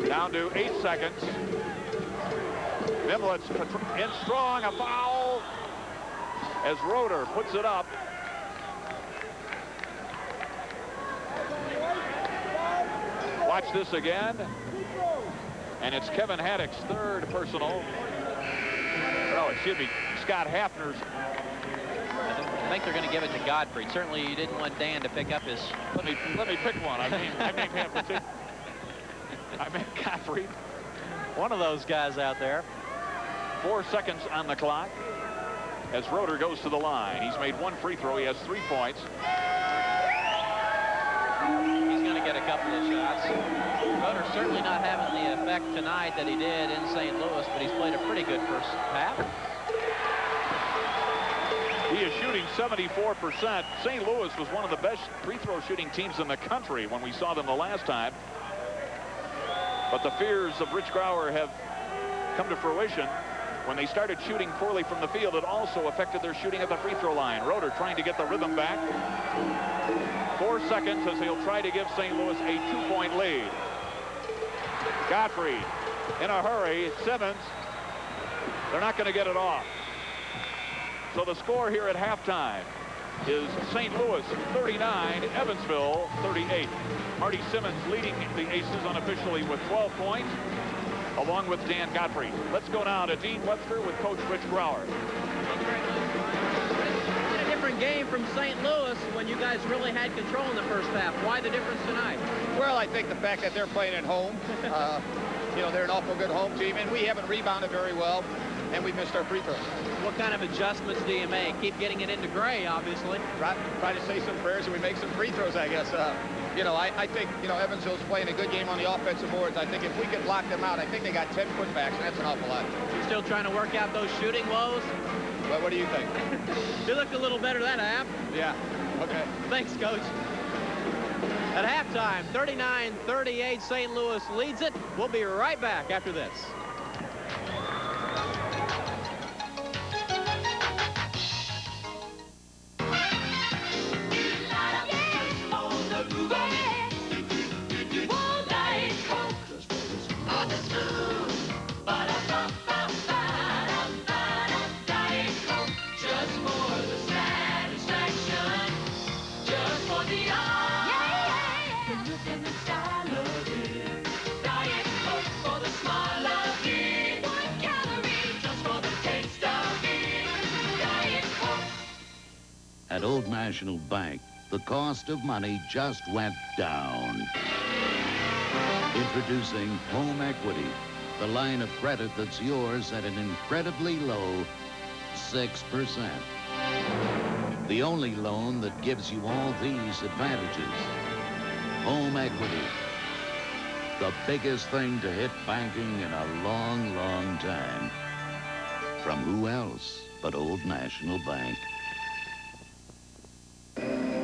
Down to 8 seconds. Mimlitz in strong, a foul as Roeder puts it up. Watch this again. And it's Kevin Haddock's third personal. No, excuse me, Scott Hafner's. I think they're going to give it to Godfrey. Certainly you didn't want Dan to pick up his... Let me pick one. I named Hafner too. I meant Godfrey. One of those guys out there. 4 seconds on the clock as Roeder goes to the line. He's made 1 free throw. He has 3 points. He's going to get a couple of shots. Roeder certainly not having the effect tonight that he did in St. Louis, but he's played a pretty good first half. He is shooting 74%. St. Louis was one of the best free throw shooting teams in the country when we saw them the last time. But the fears of Rich Grauer have come to fruition. When they started shooting poorly from the field, it also affected their shooting at the free throw line. Roeder trying to get the rhythm back. 4 seconds as he'll try to give St. Louis a 2-point lead. Godfrey in a hurry. Simmons. They're not going to get it off. So the score here at halftime is St. Louis 39, Evansville 38. Marty Simmons leading the Aces unofficially with 12 points, along with Dan Godfrey. Let's go now to Dean Webster with Coach Rich Grauer. A different game from St. Louis when you guys really had control in the first half. Why the difference tonight? Well, I think the fact that they're playing at home, you know, they're an awful good home team, and we haven't rebounded very well, and we missed our free throws. What kind of adjustments do you make? Keep getting it into Gray, obviously. Try to say some prayers and we make some free throws, I guess. You know, I think, you know, Evansville's playing a good game on the offensive boards. I think if we could block them out, I think they got 10 putbacks, and that's an awful lot. You still trying to work out those shooting woes? Well, what do you think? You looked a little better that half. Yeah, okay. Thanks, Coach. At halftime, 39-38, St. Louis leads it. We'll be right back after this. At Old National Bank, the cost of money just went down. Introducing Home Equity, the line of credit that's yours at an incredibly low 6%. The only loan that gives you all these advantages. Home Equity, the biggest thing to hit banking in a long, long time. From who else but Old National Bank?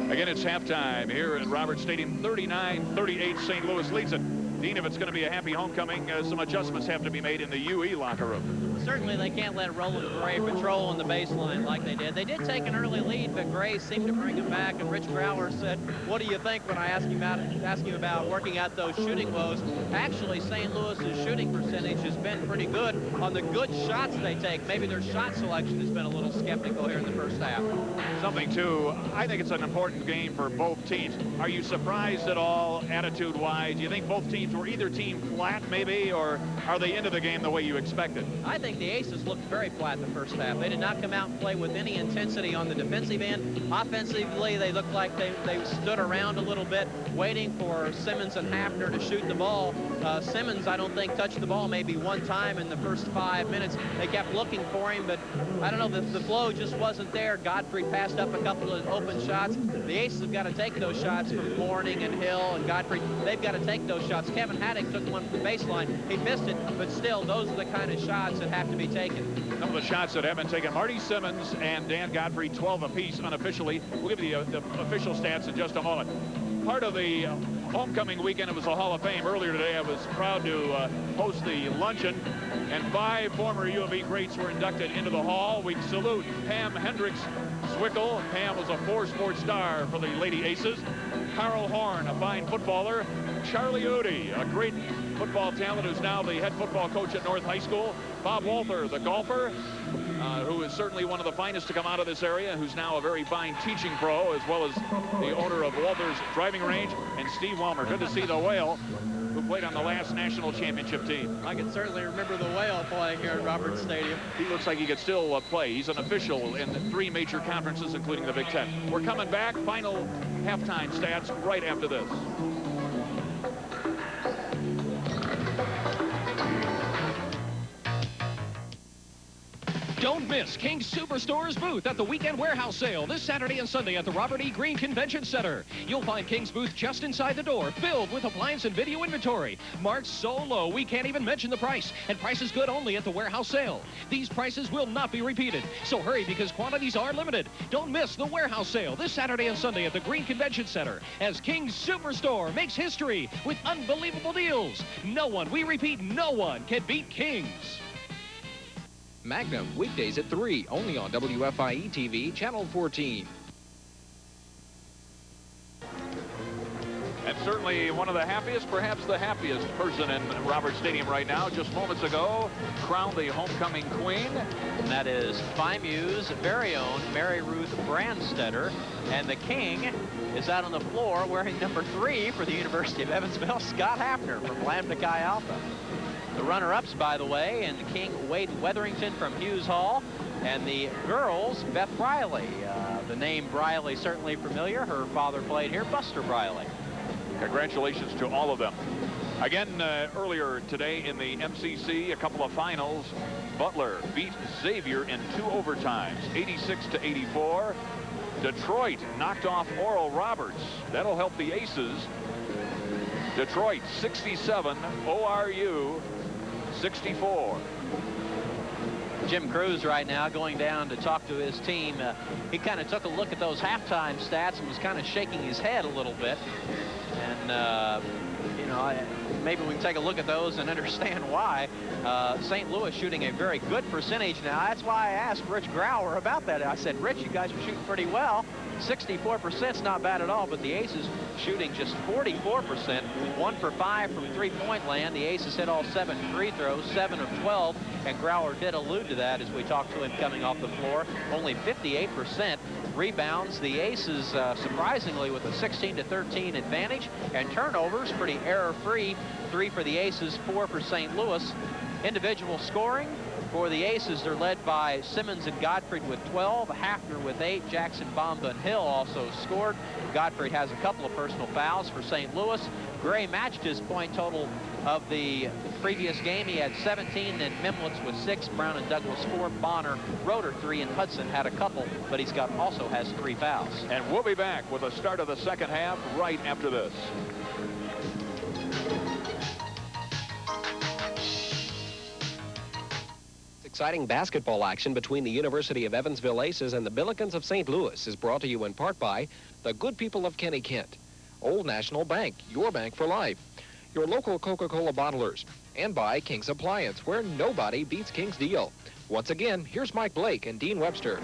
Again, it's halftime here at Roberts Stadium. 39-38, St. Louis leads it. Dean, if it's going to be a happy homecoming, some adjustments have to be made in the UE locker room. Certainly they can't let Roland Gray patrol on the baseline like they did. They did take an early lead, but Gray seemed to bring him back, and Rich Grauer said, what do you think when I asked him about working out those shooting woes? Actually, St. Louis's shooting percentage has been pretty good on the good shots they take. Maybe their shot selection has been a little skeptical here in the first half. Something, too, I think it's an important game for both teams. Are you surprised at all, attitude-wise? Do you think both teams were either team flat, maybe, or are they into the game the way you expected? I think the Aces looked very flat the first half. They did not come out and play with any intensity on the defensive end. Offensively, they looked like they stood around a little bit, waiting for Simmons and Hafner to shoot the ball. Simmons, I don't think, touched the ball maybe one time in the first 5 minutes. They kept looking for him, but I don't know, the flow just wasn't there. Godfrey passed up a couple of open shots. The Aces have got to take those shots from Morning and Hill and Godfrey. They've got to take those shots. Kevin Haddock took one from the baseline. He missed it, but still, those are the kind of shots that have to be taken. Some of the shots that have been taken. Marty Simmons and Dan Godfrey, 12 apiece unofficially. We'll give you the official stats in just a moment. Part of the homecoming weekend, it was the Hall of Fame. Earlier today, I was proud to host the luncheon, and 5 former U of E greats were inducted into the Hall. We salute Pam Hendricks Zwickle. Pam was a 4-sport star for the Lady Aces. Carl Horn, a fine footballer. Charlie Udy, a great football talent who's now the head football coach at North High School. Bob Walther, the golfer, who is certainly one of the finest to come out of this area, who's now a very fine teaching pro, as well as the owner of Walther's driving range, and Steve Welmer. Good to see the Whale, who played on the last national championship team. I can certainly remember the Whale playing here at Roberts Stadium. He looks like he could still play. He's an official in 3 major conferences, including the Big Ten. We're coming back. Final halftime stats right after this. Don't miss King's Superstore's booth at the Weekend Warehouse Sale this Saturday and Sunday at the Robert E. Green Convention Center. You'll find King's booth just inside the door, filled with appliance and video inventory. Marked so low, we can't even mention the price. And price is good only at the warehouse sale. These prices will not be repeated. So hurry because quantities are limited. Don't miss the warehouse sale this Saturday and Sunday at the Green Convention Center as King's Superstore makes history with unbelievable deals. No one, we repeat, no one can beat King's. Magnum, weekdays at 3, only on WFIE TV, Channel 14. And certainly one of the happiest, perhaps the happiest person in Roberts Stadium right now. Just moments ago, crowned the homecoming queen. And that is FIMU's very own Mary Ruth Brandstetter. And the king is out on the floor wearing number 3 for the University of Evansville, Scott Hafner from Lambda Chi Alpha. The runner-ups, by the way, and the king, Wade Wetherington from Hughes Hall, and the girls, Beth Briley. The name Briley certainly familiar. Her father played here, Buster Briley. Congratulations to all of them. Again, earlier today in the MCC, a couple of finals. Butler beat Xavier in 2 overtimes, 86-84. Detroit knocked off Oral Roberts. That'll help the Aces. Detroit 67, ORU 64. Jim Cruz right now going down to talk to his team. He kind of took a look at those halftime stats and was kind of shaking his head a little bit. And, you know, maybe we can take a look at those and understand why. St. Louis shooting a very good percentage now. That's why I asked Rich Grauer about that. I said, Rich, you guys are shooting pretty well. 64% is not bad at all, but the Aces shooting just 44%. 1 for 5 from three-point land. The Aces hit all 7 free throws, 7 of 12, and Grauer did allude to that as we talked to him coming off the floor. Only 58% rebounds. The Aces, surprisingly, with a 16-13 advantage, and turnovers pretty error-free. 3 for the Aces, 4 for St. Louis. Individual scoring for the Aces, they're led by Simmons and Gottfried with 12, Hafner with 8, Jackson, Bomba, and Hill also scored. Gottfried has a couple of personal fouls for St. Louis. Gray matched his point total of the previous game. He had 17, and Mimlitz with 6, Brown and Douglas 4, Bonner, Roeder 3, and Hudson had a couple, but he's got also has 3 fouls. And we'll be back with the start of the second half right after this. Exciting basketball action between the University of Evansville Aces and the Billikens of St. Louis is brought to you in part by the good people of Kenny Kent, Old National Bank, your bank for life, your local Coca-Cola bottlers, and by King's Appliance, where nobody beats King's deal. Once again, here's Mike Blake and Dean Webster.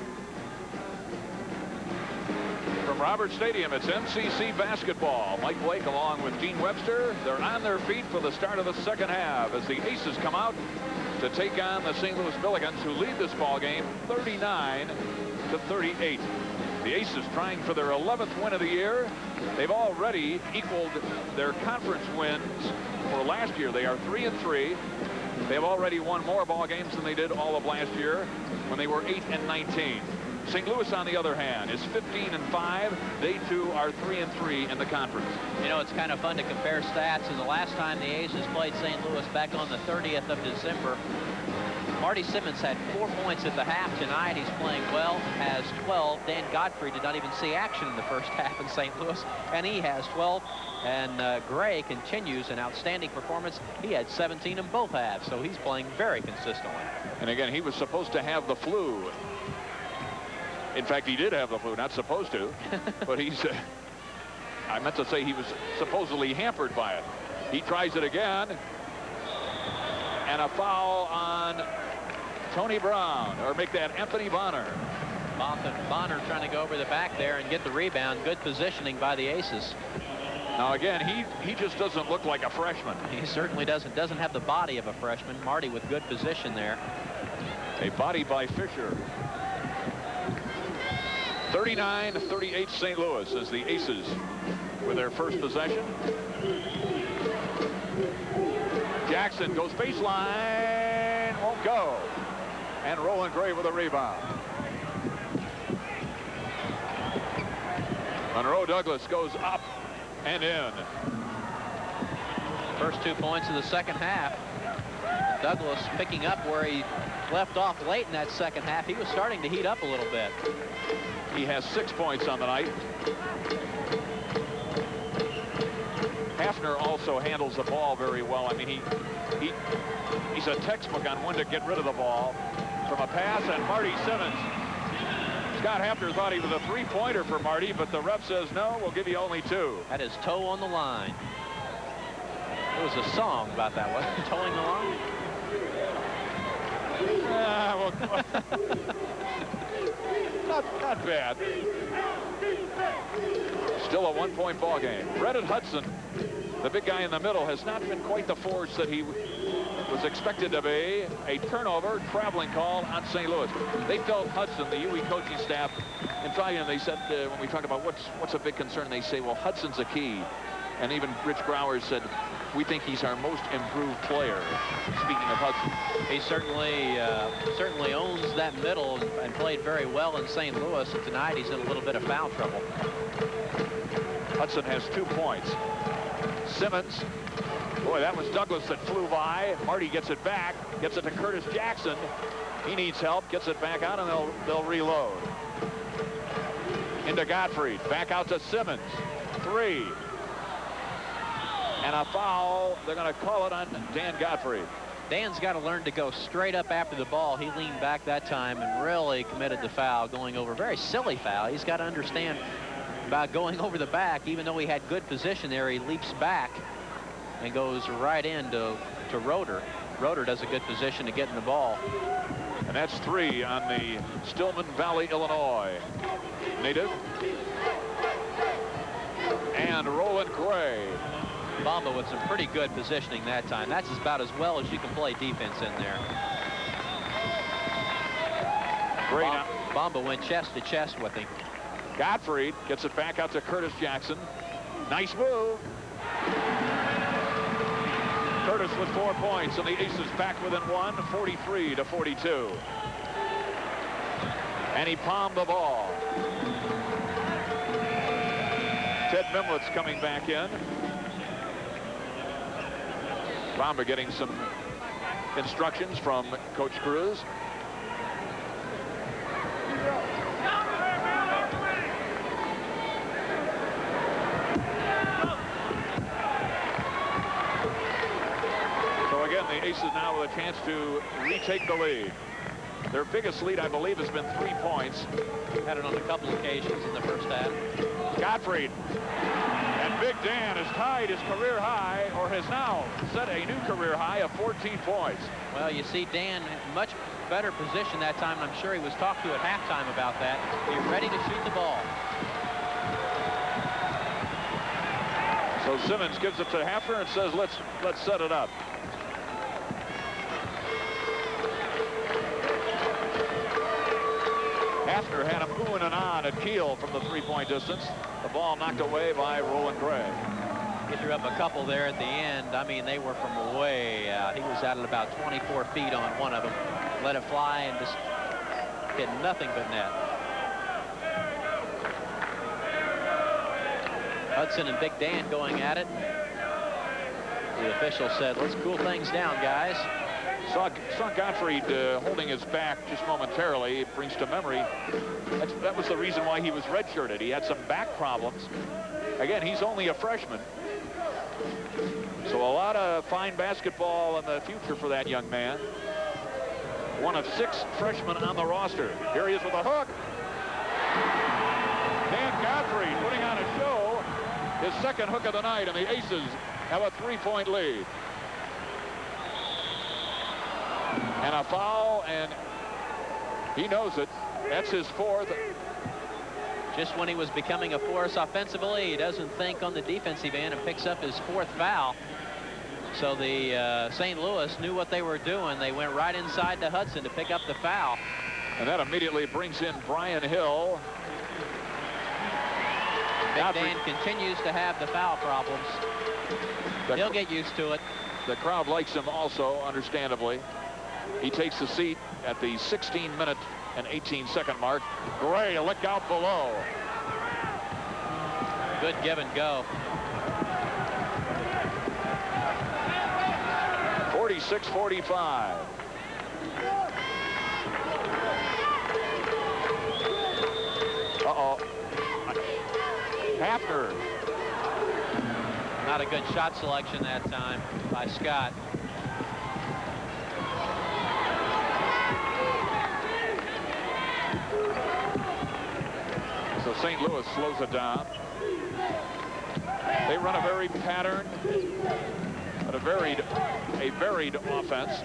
From Roberts Stadium, it's MCC basketball. Mike Blake along with Dean Webster. They're on their feet for the start of the second half as the Aces come out to take on the St. Louis Billikens, who lead this ball game 39-38. The Aces trying for their 11th win of the year. They've already equaled their conference wins for last year. They are 3-3. They've already won more ball games than they did all of last year when they were 8-19. St. Louis, on the other hand, is 15-5. They too are 3-3 in the conference. You know, it's kind of fun to compare stats. And the last time the Aces played St. Louis back on the 30th of December, Marty Simmons had 4 points at the half. Tonight he's playing well, has 12. Dan Gottfried did not even see action in the first half in St. Louis, and he has 12. And Gray continues an outstanding performance. He had 17 in both halves, so he's playing very consistently. And again, he was supposed to have the flu. In fact, he did have the flu, not supposed to, but he's, I meant to say he was supposedly hampered by it. He tries it again, and a foul on Tony Brown, or make that Anthony Bonner. Bonner trying to go over the back there and get the rebound. Good positioning by the Aces. Now again, he just doesn't look like a freshman. He certainly doesn't have the body of a freshman. Marty with good position there. A body by Fisher. 39-38 St. Louis as the Aces with their first possession. Jackson goes baseline, won't go. And Roland Gray with a rebound. Monroe Douglas goes up and in. First 2 points of the second half. Douglas picking up where he left off late in that second half. He was starting to heat up a little bit. He has 6 points on the night. Hafner also handles the ball very well. I mean, he's a textbook on when to get rid of the ball from a pass. And Marty Simmons. Scott Hafner thought he was a three-pointer for Marty, but the ref says no, we'll give you only 2. Had his toe on the line. There was a song about that, wasn't it? Towing the line? Not bad. Still a 1-point ball game. Reddit Hudson, the big guy in the middle, has not been quite the force that he was expected to be. A turnover, traveling call on St. Louis. They felt Hudson, the UE coaching staff, in fact, they said when we talked about what's a big concern, they say, well, Hudson's a key. And even Rich Grauer said, we think he's our most improved player. Speaking of Hudson. He certainly owns that middle and played very well in St. Louis. And tonight he's in a little bit of foul trouble. Hudson has 2 points. Simmons. Boy, that was Douglas that flew by. Marty gets it back. Gets it to Curtis Jackson. He needs help. Gets it back out, and they'll reload. Into Gottfried. Back out to Simmons. 3. And a foul. They're going to call it on Dan Gottfried. Dan's got to learn to go straight up after the ball. He leaned back that time and really committed the foul, going over. Very silly foul. He's got to understand about going over the back. Even though he had good position there, he leaps back and goes right into Roeder. Roeder does a good position to get in the ball. And that's 3 on the Stillman Valley, Illinois native. And Roland Gray. Bamba with some pretty good positioning that time. That's about as well as you can play defense in there. Great. Bamba went chest to chest with him. Gottfried gets it back out to Curtis Jackson. Nice move. Curtis with 4 points, and the Aces back within 1, 43-42. And he palmed the ball. Ted Mimlett's coming back in. Bamba getting some instructions from Coach Cruz. So again, the Aces now with a chance to retake the lead. Their biggest lead, I believe, has been 3 points. Had it on a couple occasions in the first half. Gottfried. And Big Dan has tied his career high, or has now set a new career high of 14 points. Well, you see Dan in much better position that time, and I'm sure he was talked to at halftime about that. Be ready to shoot the ball. So Simmons gives it to Hafner and says, let's set it up. Hafner had him oohing and on at Kiel from the 3-point distance. The ball knocked away by Roland Gray. He threw up a couple there at the end. I mean, they were from way out. He was out at about 24 feet on one of them. Let it fly and just hit nothing but net. Hudson and Big Dan going at it. The official said, let's cool things down, guys. Saw Gottfried holding his back just momentarily. It brings to memory that was the reason why he was redshirted. He had some back problems. Again, he's only a freshman. So a lot of fine basketball in the future for that young man. One of 6 freshmen on the roster. Here he is with a hook. Dan Gottfried putting on a show. His second hook of the night, and the Aces have a 3-point lead. And a foul, and he knows it. That's his 4th. Just when he was becoming a force offensively, he doesn't think on the defensive end and picks up his 4th foul. So the St. Louis knew what they were doing. They went right inside to Hudson to pick up the foul. And that immediately brings in Brian Hill. Big Dan continues to have the foul problems. He'll get used to it. The crowd likes him also, understandably. He takes the seat at the 16-minute and 18-second mark. Gray, look out below. Good give and go. 46-45. Uh-oh. Hafner. Not a good shot selection that time by Scott. So St. Louis slows it down. They run a very patterned, but a varied offense.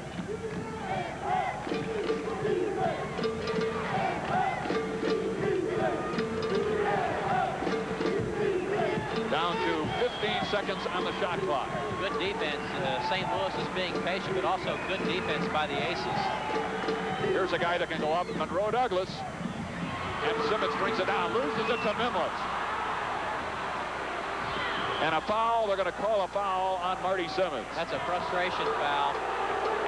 Down to 15 seconds on the shot clock. Good defense. St. Louis is being patient, but also good defense by the Aces. Here's a guy that can go up, Monroe Douglas. And Simmons brings it down, loses it to Mimlitz. And a foul, they're going to call a foul on Marty Simmons. That's a frustration foul.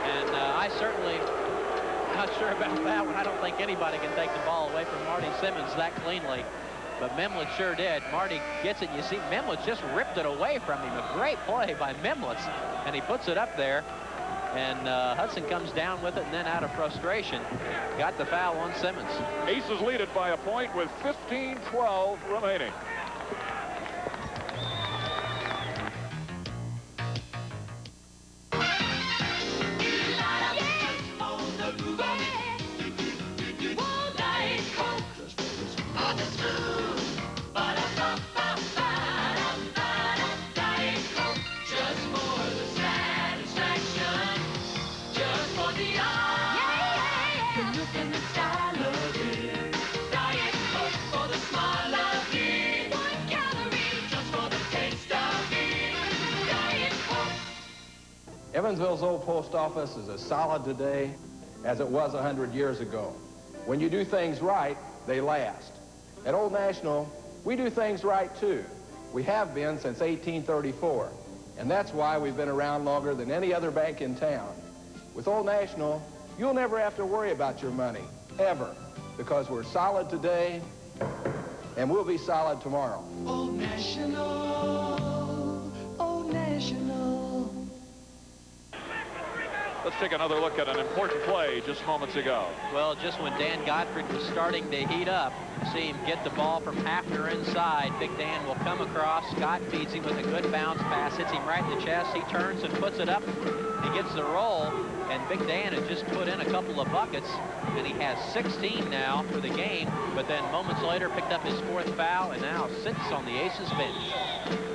And I certainly not sure about that one. I don't think anybody can take the ball away from Marty Simmons that cleanly. But Mimlitz sure did. Marty gets it. You see, Mimlitz just ripped it away from him. A great play by Mimlitz. And he puts it up there. And Hudson comes down with it, and then out of frustration, got the foul on Simmons. Aces lead it by a point with 15-12 remaining. Evansville's old post office is as solid today as it was 100 years ago. When you do things right, they last. At Old National, we do things right too. We have been since 1834, and that's why we've been around longer than any other bank in town. With Old National, you'll never have to worry about your money, ever, because we're solid today, and we'll be solid tomorrow. Old National, Old National. Let's take another look at an important play just moments ago. Well, just when Dan Gottfried was starting to heat up, see him get the ball from Hafner inside. Big Dan will come across. Scott feeds him with a good bounce pass, hits him right in the chest. He turns and puts it up. He gets the roll, and Big Dan had just put in a couple of buckets, and he has 16 now for the game, but then moments later picked up his 4th foul and now sits on the Aces bench.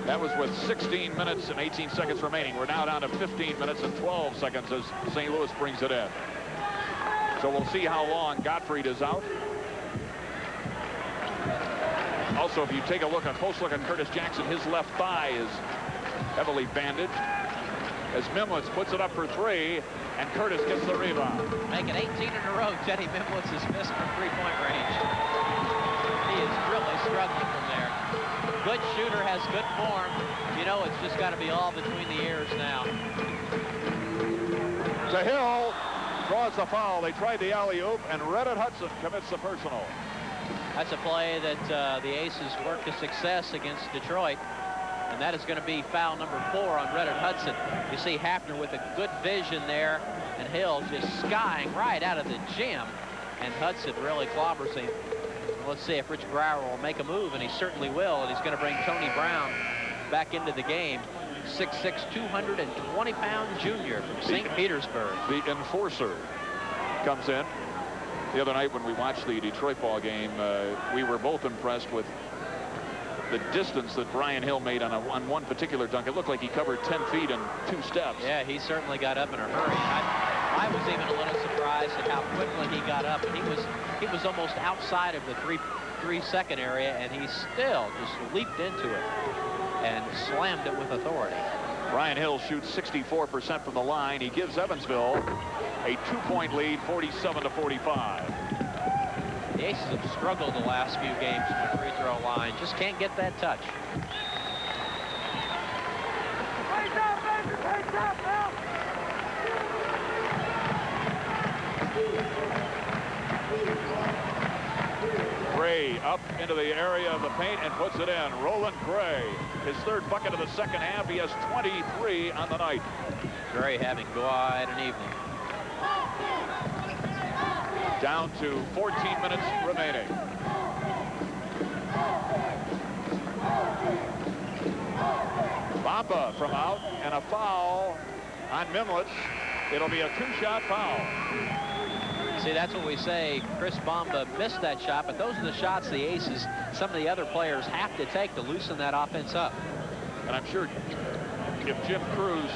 That was with 16 minutes and 18 seconds remaining. We're now down to 15 minutes and 12 seconds as St. Louis brings it in. So we'll see how long Gottfried is out. Also, if you take a close look at Curtis Jackson, his left thigh is heavily bandaged. As Mimlitz puts it up for 3, and Curtis gets the rebound. Making 18 in a row, Teddy Mimlitz has missed from 3-point range. He is really struggling from there. Good shooter, has good form. You know, it's just got to be all between the ears now. To Hill, draws the foul. They tried the alley-oop, and Reddit Hudson commits the personal. That's a play that the Aces worked to success against Detroit. And that is going to be foul number 4 on Reddit Hudson. You see Hafner with a good vision there, and Hill just skying right out of the gym. And Hudson really clobbers him. Let's see if Rich Brower will make a move, and he certainly will. And he's going to bring Tony Brown back into the game. 6'6", 220-pound junior from St. Petersburg. The enforcer comes in. The other night when we watched the Detroit ball game, we were both impressed with the distance that Brian Hill made on one particular dunk. It looked like he covered 10 feet in 2 steps. Yeah, he certainly got up in a hurry. I was even a little surprised at how quickly he got up. He was almost outside of the 3-second area, and he still just leaped into it and slammed it with authority. Ryan Hill shoots 64% from the line. He gives Evansville a 2-point lead, 47-45. The Aces have struggled the last few games from the free throw line. Just can't get that touch. Gray up into the area of the paint and puts it in. Roland Gray, his third bucket of the second half. He has 23 on the night. Gray having quite an evening. Down to 14 minutes remaining. Bamba from out, and a foul on Mimlitz. It'll be a 2-shot foul. See, that's what we say. Chris Bamba missed that shot, but those are the shots the Aces, some of the other players, have to take to loosen that offense up. And I'm sure if Jim Cruz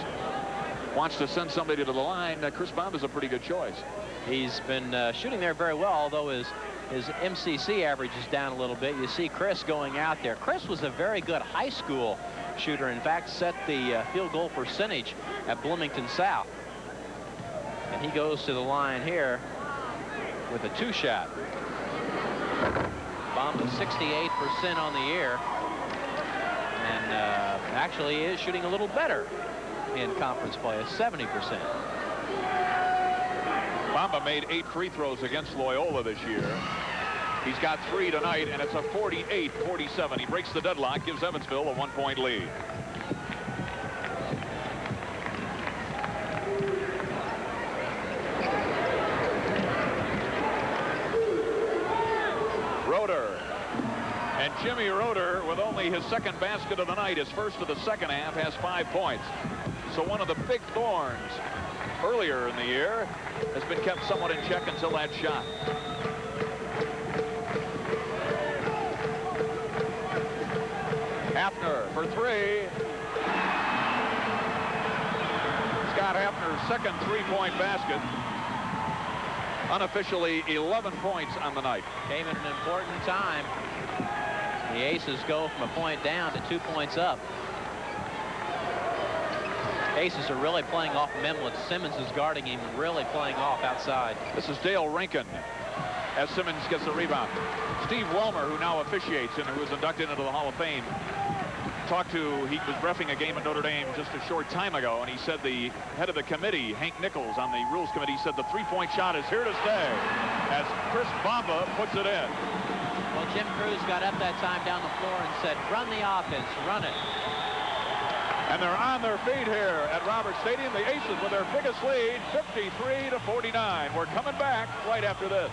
wants to send somebody to the line, Chris Bamba's a pretty good choice. He's been shooting there very well, although his MCC average is down a little bit. You see Chris going out there. Chris was a very good high school shooter. In fact, set the field goal percentage at Bloomington South. And he goes to the line here with a 2-shot. Bamba 68% on the year. And actually is shooting a little better in conference play, at 70%. Bamba made 8 free throws against Loyola this year. He's got 3 tonight, and it's a 48-47. He breaks the deadlock, gives Evansville a 1-point lead. Roeder. And Jimmy Roeder, with only his second basket of the night, his first of the second half, has 5 points. So one of the big thorns earlier in the year has been kept somewhat in check until that shot. Hafner for 3. Scott Hafner's second 3-point basket. Unofficially 11 points on the night. Came at an important time. The Aces go from a point down to 2 points up. Aces are really playing off Mimlitz. Simmons is guarding him, really playing off outside. This is Dale Rankin as Simmons gets the rebound. Steve Welmer, who now officiates and who was inducted into the Hall of Fame, he was reffing a game at Notre Dame just a short time ago, and he said the head of the committee, Hank Nichols, on the rules committee, said the 3-point shot is here to stay as Chris Bamba puts it in. Well, Jim Cruz got up that time down the floor and said, run the offense, run it. And they're on their feet here at Roberts Stadium. The Aces with their biggest lead, 53-49. We're coming back right after this.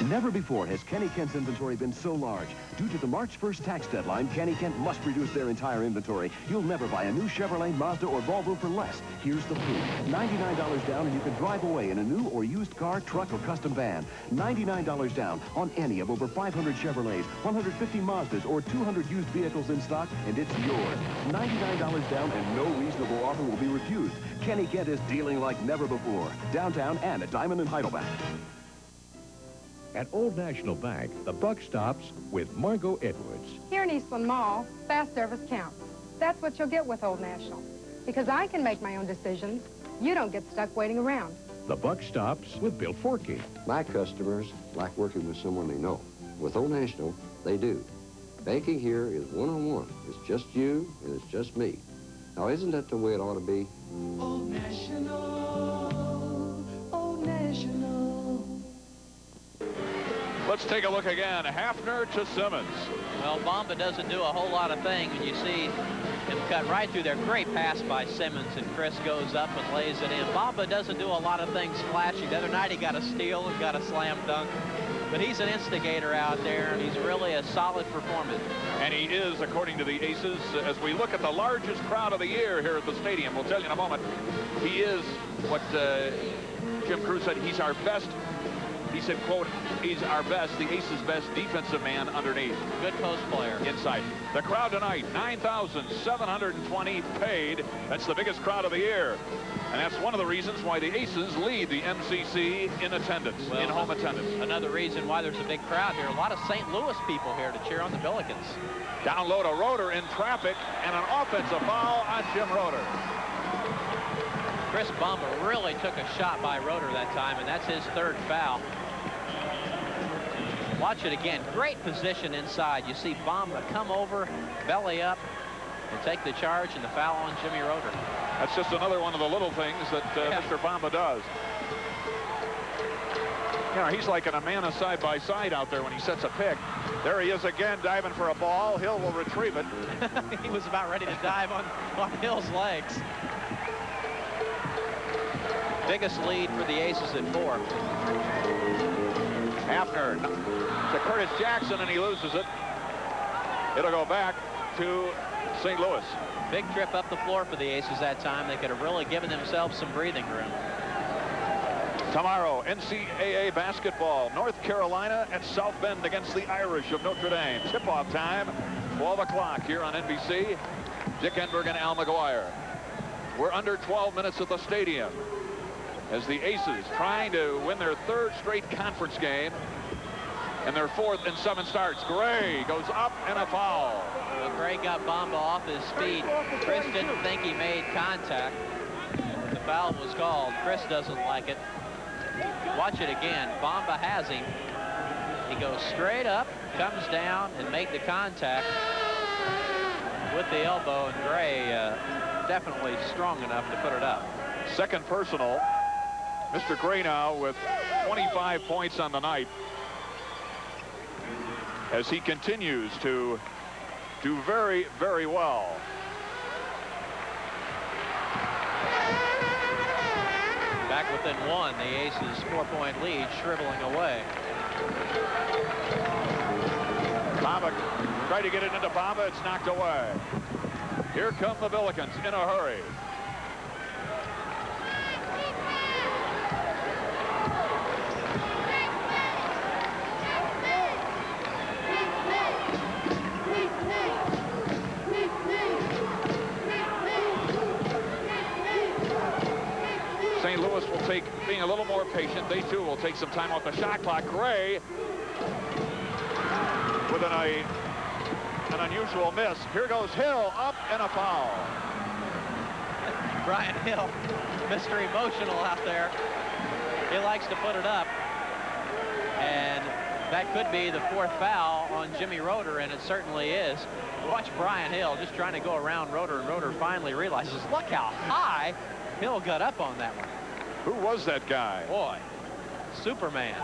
Never before has Kenny Kent's inventory been so large. Due to the March 1st tax deadline, Kenny Kent must reduce their entire inventory. You'll never buy a new Chevrolet, Mazda, or Volvo for less. Here's the proof. $99 down and you can drive away in a new or used car, truck, or custom van. $99 down on any of over 500 Chevrolets, 150 Mazdas, or 200 used vehicles in stock, and it's yours. $99 down and no reasonable offer will be refused. Kenny Kent is dealing like never before. Downtown and at Diamond and Heidelberg. At Old National Bank, the buck stops with Margot Edwards. Here in Eastland Mall, fast service counts. That's what you'll get with Old National. Because I can make my own decisions, you don't get stuck waiting around. The buck stops with Bill Forkey. My customers like working with someone they know. With Old National, they do. Banking here is one-on-one. It's just you and it's just me. Now, isn't that the way it ought to be? Old National, Old National. Let's take a look again. Hafner to Simmons. Well, Bamba doesn't do a whole lot of things. You see him cut right through there. Great pass by Simmons, and Chris goes up and lays it in. Bamba doesn't do a lot of things flashy. The other night he got a steal and got a slam dunk. But he's an instigator out there, and he's really a solid performance. And he is, according to the Aces, as we look at the largest crowd of the year here at the stadium. We'll tell you in a moment. He is what Jim Cruz said. He's our best He said, quote, he's our best, the Aces' best defensive man underneath. Good post player. Inside. The crowd tonight, 9,720 paid. That's the biggest crowd of the year. And that's one of the reasons why the Aces lead the MCC in attendance, in home attendance. Another reason why there's a big crowd here. A lot of St. Louis people here to cheer on the Billikens. Down low to Roeder in traffic, and an offensive foul on Jim Roeder. Chris Bamba really took a shot by Roeder that time, and that's his third foul. Watch it again. Great position inside. You see Bamba come over, belly up, and take the charge, and the foul on Jimmy Roeder. That's just another one of the little things that Mr. Bamba does. You know, he's like a man side by side out there when he sets a pick. There he is again, diving for a ball. Hill will retrieve it. He was about ready to dive on Hill's legs. Biggest lead for the Aces at 4. Hafner to Curtis Jackson, and he loses it. It'll go back to St. Louis. Big trip up the floor for the Aces that time. They could have really given themselves some breathing room. Tomorrow, NCAA basketball. North Carolina at South Bend against the Irish of Notre Dame. Tip-off time, 12 o'clock here on NBC. Dick Enberg and Al McGuire. We're under 12 minutes at the stadium as the Aces trying to win their third straight conference game and their fourth in 7 starts. Gray goes up and a foul. Well, Gray got Bamba off his feet. Chris didn't think he made contact. The foul was called. Chris doesn't like it. Watch it again. Bamba has him. He goes straight up, comes down, and made the contact with the elbow, and Gray definitely strong enough to put it up. Second personal. Mr. Gray now with 25 points on the night as he continues to do very, very well. Back within 1, the Aces' 4-point lead shriveling away. Bamba tried to get it into Bamba. It's knocked away. Here come the Billikens in a hurry. St. Louis will take, being a little more patient, they too will take some time off the shot clock. Gray with an unusual miss. Here goes Hill, up and a foul. Brian Hill, Mr. Emotional out there. He likes to put it up. And that could be the 4th foul on Jimmy Roeder, and it certainly is. Watch Brian Hill just trying to go around Roeder, and Roeder finally realizes, look how high Hill got up on that one. Who was that guy? Boy, Superman.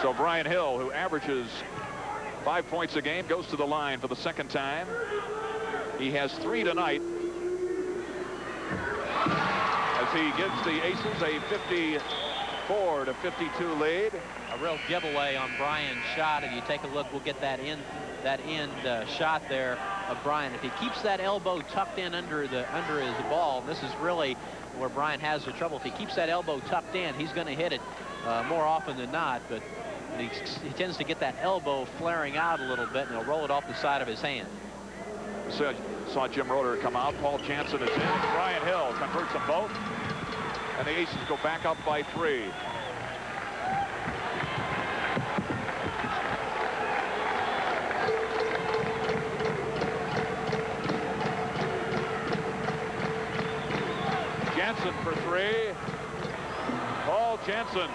So Brian Hill, who averages 5 points a game, goes to the line for the second time. He has 3 tonight as he gives the Aces a 54-52 lead. A real giveaway on Brian's shot. If you take a look, we'll get that end shot there of Brian. If he keeps that elbow tucked in under his ball, and this is really where Brian has the trouble. If he keeps that elbow tucked in, he's going to hit it more often than not. But he tends to get that elbow flaring out a little bit, and he'll roll it off the side of his hand. So, saw Jim Roeder come out. Paul Jansen is in. Brian Hill converts them both, and the Aces go back up by 3. Jansen for 3. Paul Jansen.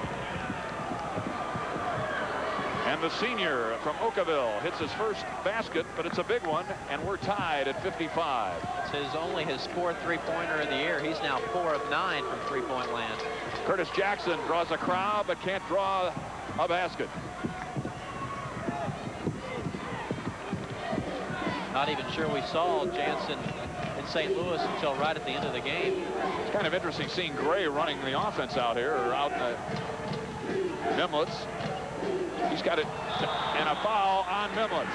And the senior from Oakville hits his first basket, but it's a big one, and we're tied at 55. It's only his 4th three-pointer of the year. He's now 4 of 9 from three-point land. Curtis Jackson draws a crowd, but can't draw a basket. Not even sure we saw Jansen in St. Louis until right at the end of the game. It's kind of interesting seeing Gray running the offense out here, or out in the Mimlitz. He's got it, and a foul on Mimlitz.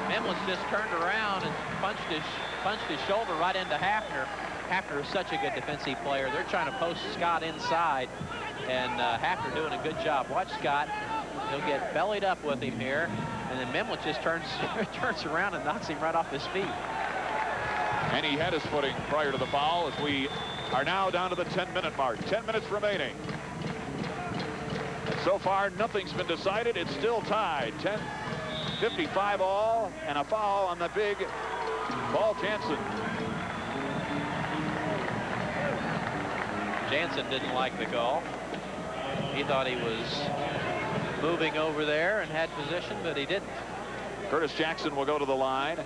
Mimlitz just turned around and punched his shoulder right into Hafner. Hafner is such a good defensive player. They're trying to post Scott inside, and Hafner doing a good job. Watch Scott. He'll get bellied up with him here, and then Memlet just turns around and knocks him right off his feet. And he had his footing prior to the foul, as we are now down to the 10-minute mark. 10 minutes remaining. And so far, nothing's been decided. It's still tied. 10-55 all, and a foul on the big Paul Jansen. Jansen didn't like the call. He thought he was moving over there and had position, but he didn't. Curtis Jackson will go to the line.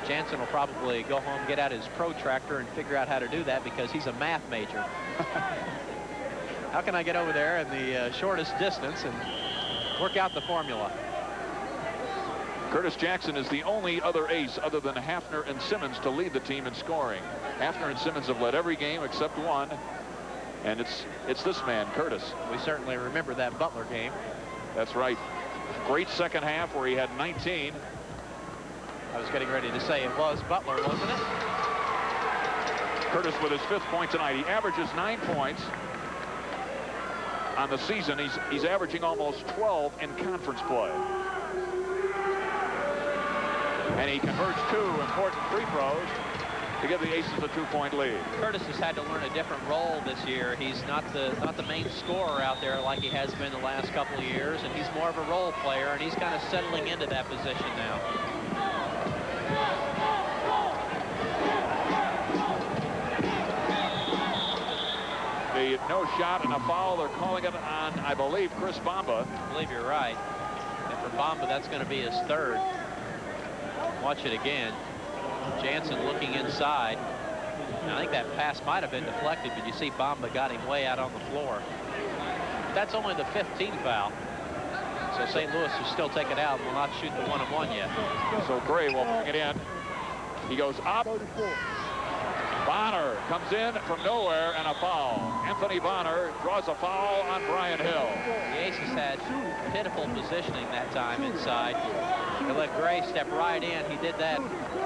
Jansen will probably go home, get out his protractor, and figure out how to do that because he's a math major. How can I get over there in the shortest distance and work out the formula? Curtis Jackson is the only other ace other than Hafner and Simmons to lead the team in scoring. Hafner and Simmons have led every game except one. And it's this man, Curtis. We certainly remember that Butler game. That's right. Great second half where he had 19. I was getting ready to say it was Butler, wasn't it? Curtis with his 5th point tonight. He averages 9 points on the season. He's averaging almost 12 in conference play. And he converts 2 important free throws to give the Aces a 2-point lead. Curtis has had to learn a different role this year. He's not the main scorer out there like he has been the last couple of years, and he's more of a role player, and he's kind of settling into that position now. The no shot and a foul, they're calling it on, I believe, Chris Bamba. I believe you're right. And for Bamba, that's going to be his 3rd. Watch it again. Jansen looking inside. Now, I think that pass might have been deflected, but you see Bamba got him way out on the floor. That's only the 15th foul. So St. Louis will still take it out and will not shoot the 1-on-1 yet. So Gray will bring it in. He goes up. Bonner comes in from nowhere and a foul. Anthony Bonner draws a foul on Brian Hill. The Aces had pitiful positioning that time inside. They let Gray step right in. He did that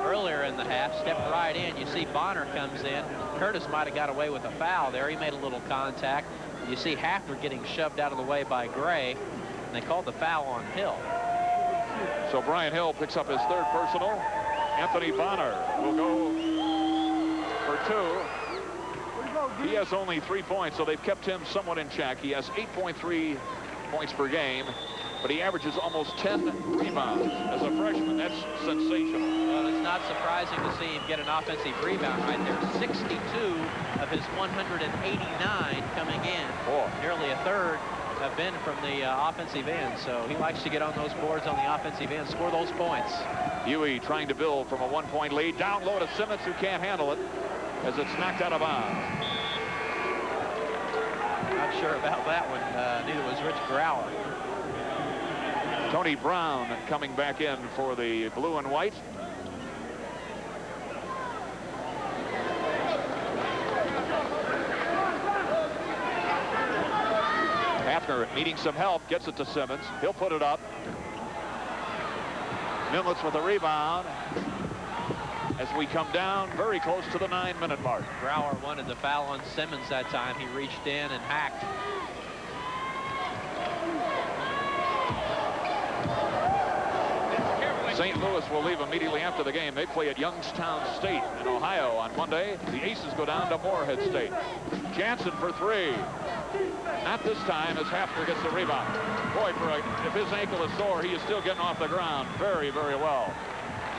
earlier in the half, stepped right in. You see Bonner comes in. Curtis might have got away with a foul there. He made a little contact. You see Hafner getting shoved out of the way by Gray, and they called the foul on Hill. So Brian Hill picks up his 3rd personal. Anthony Bonner will go for 2. He has only 3 points, so they've kept him somewhat in check. He has 8.3 points per game, but he averages almost 10 rebounds. As a freshman, that's sensational. Well, it's not surprising to see him get an offensive rebound right there. 62 of his 189 coming in. Nearly a 3rd have been from the offensive end, so he likes to get on those boards on the offensive end, score those points. Huey trying to build from a 1-point lead. Down low to Simmons, who can't handle it as it's knocked out of bounds. Not sure about that one. Neither was Rich Grauer. Tony Brown coming back in for the blue and white. Hafner needing some help, gets it to Simmons. He'll put it up. Millet's with a rebound as we come down very close to the 9-minute mark. Grauer wanted the foul on Simmons that time. He reached in and hacked. St. Louis will leave immediately after the game. They play at Youngstown State in Ohio on Monday. The Aces go down to Moorhead State. Jansen for 3. Not this time as Hafner gets the rebound. Boy, if his ankle is sore, he is still getting off the ground very, very well.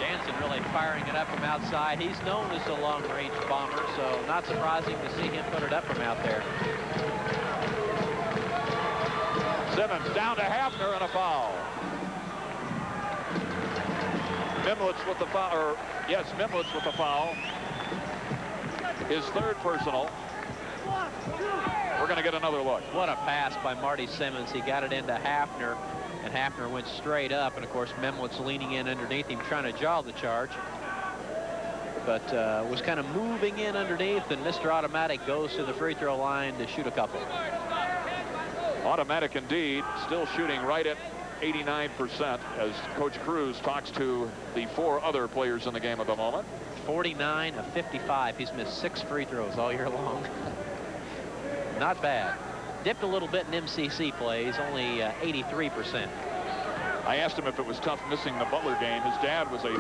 Jansen really firing it up from outside. He's known as a long-range bomber, so not surprising to see him put it up from out there. Simmons down to Hafner and a foul. Mimlitz with the foul, or yes, Mimlitz with the foul. His 3rd personal. We're going to get another look. What a pass by Marty Simmons. He got it into Hafner, and Hafner went straight up, and of course Mimlitz leaning in underneath him trying to jaw the charge, but was kind of moving in underneath, and Mr. Automatic goes to the free throw line to shoot a couple. Automatic indeed, still shooting right at 89% as Coach Cruz talks to the 4 other players in the game at the moment. 49 of 55. He's missed 6 free throws all year long. Not bad. Dipped a little bit in MCC play. He's only 83%. I asked him if it was tough missing the Butler game. His dad was a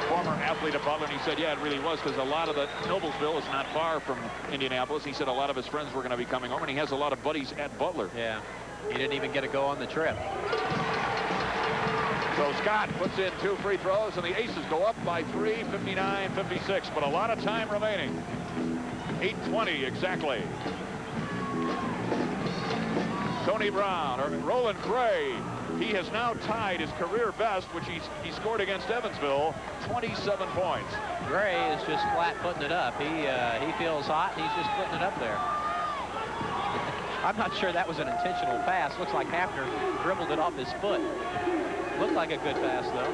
former athlete at Butler, and he said, yeah, it really was, because a lot of the Noblesville is not far from Indianapolis. He said a lot of his friends were going to be coming home, and he has a lot of buddies at Butler. Yeah, he didn't even get to go on the trip. So Scott puts in 2 free throws, and the Aces go up by 3, 59-56, but a lot of time remaining. 8:20 exactly. Tony Brown, or Roland Gray, he has now tied his career best, which he scored against Evansville, 27 points. Gray is just flat putting it up. He feels hot, and he's just putting it up there. I'm not sure that was an intentional pass. Looks like Hafner dribbled it off his foot. Looked like a good pass, though.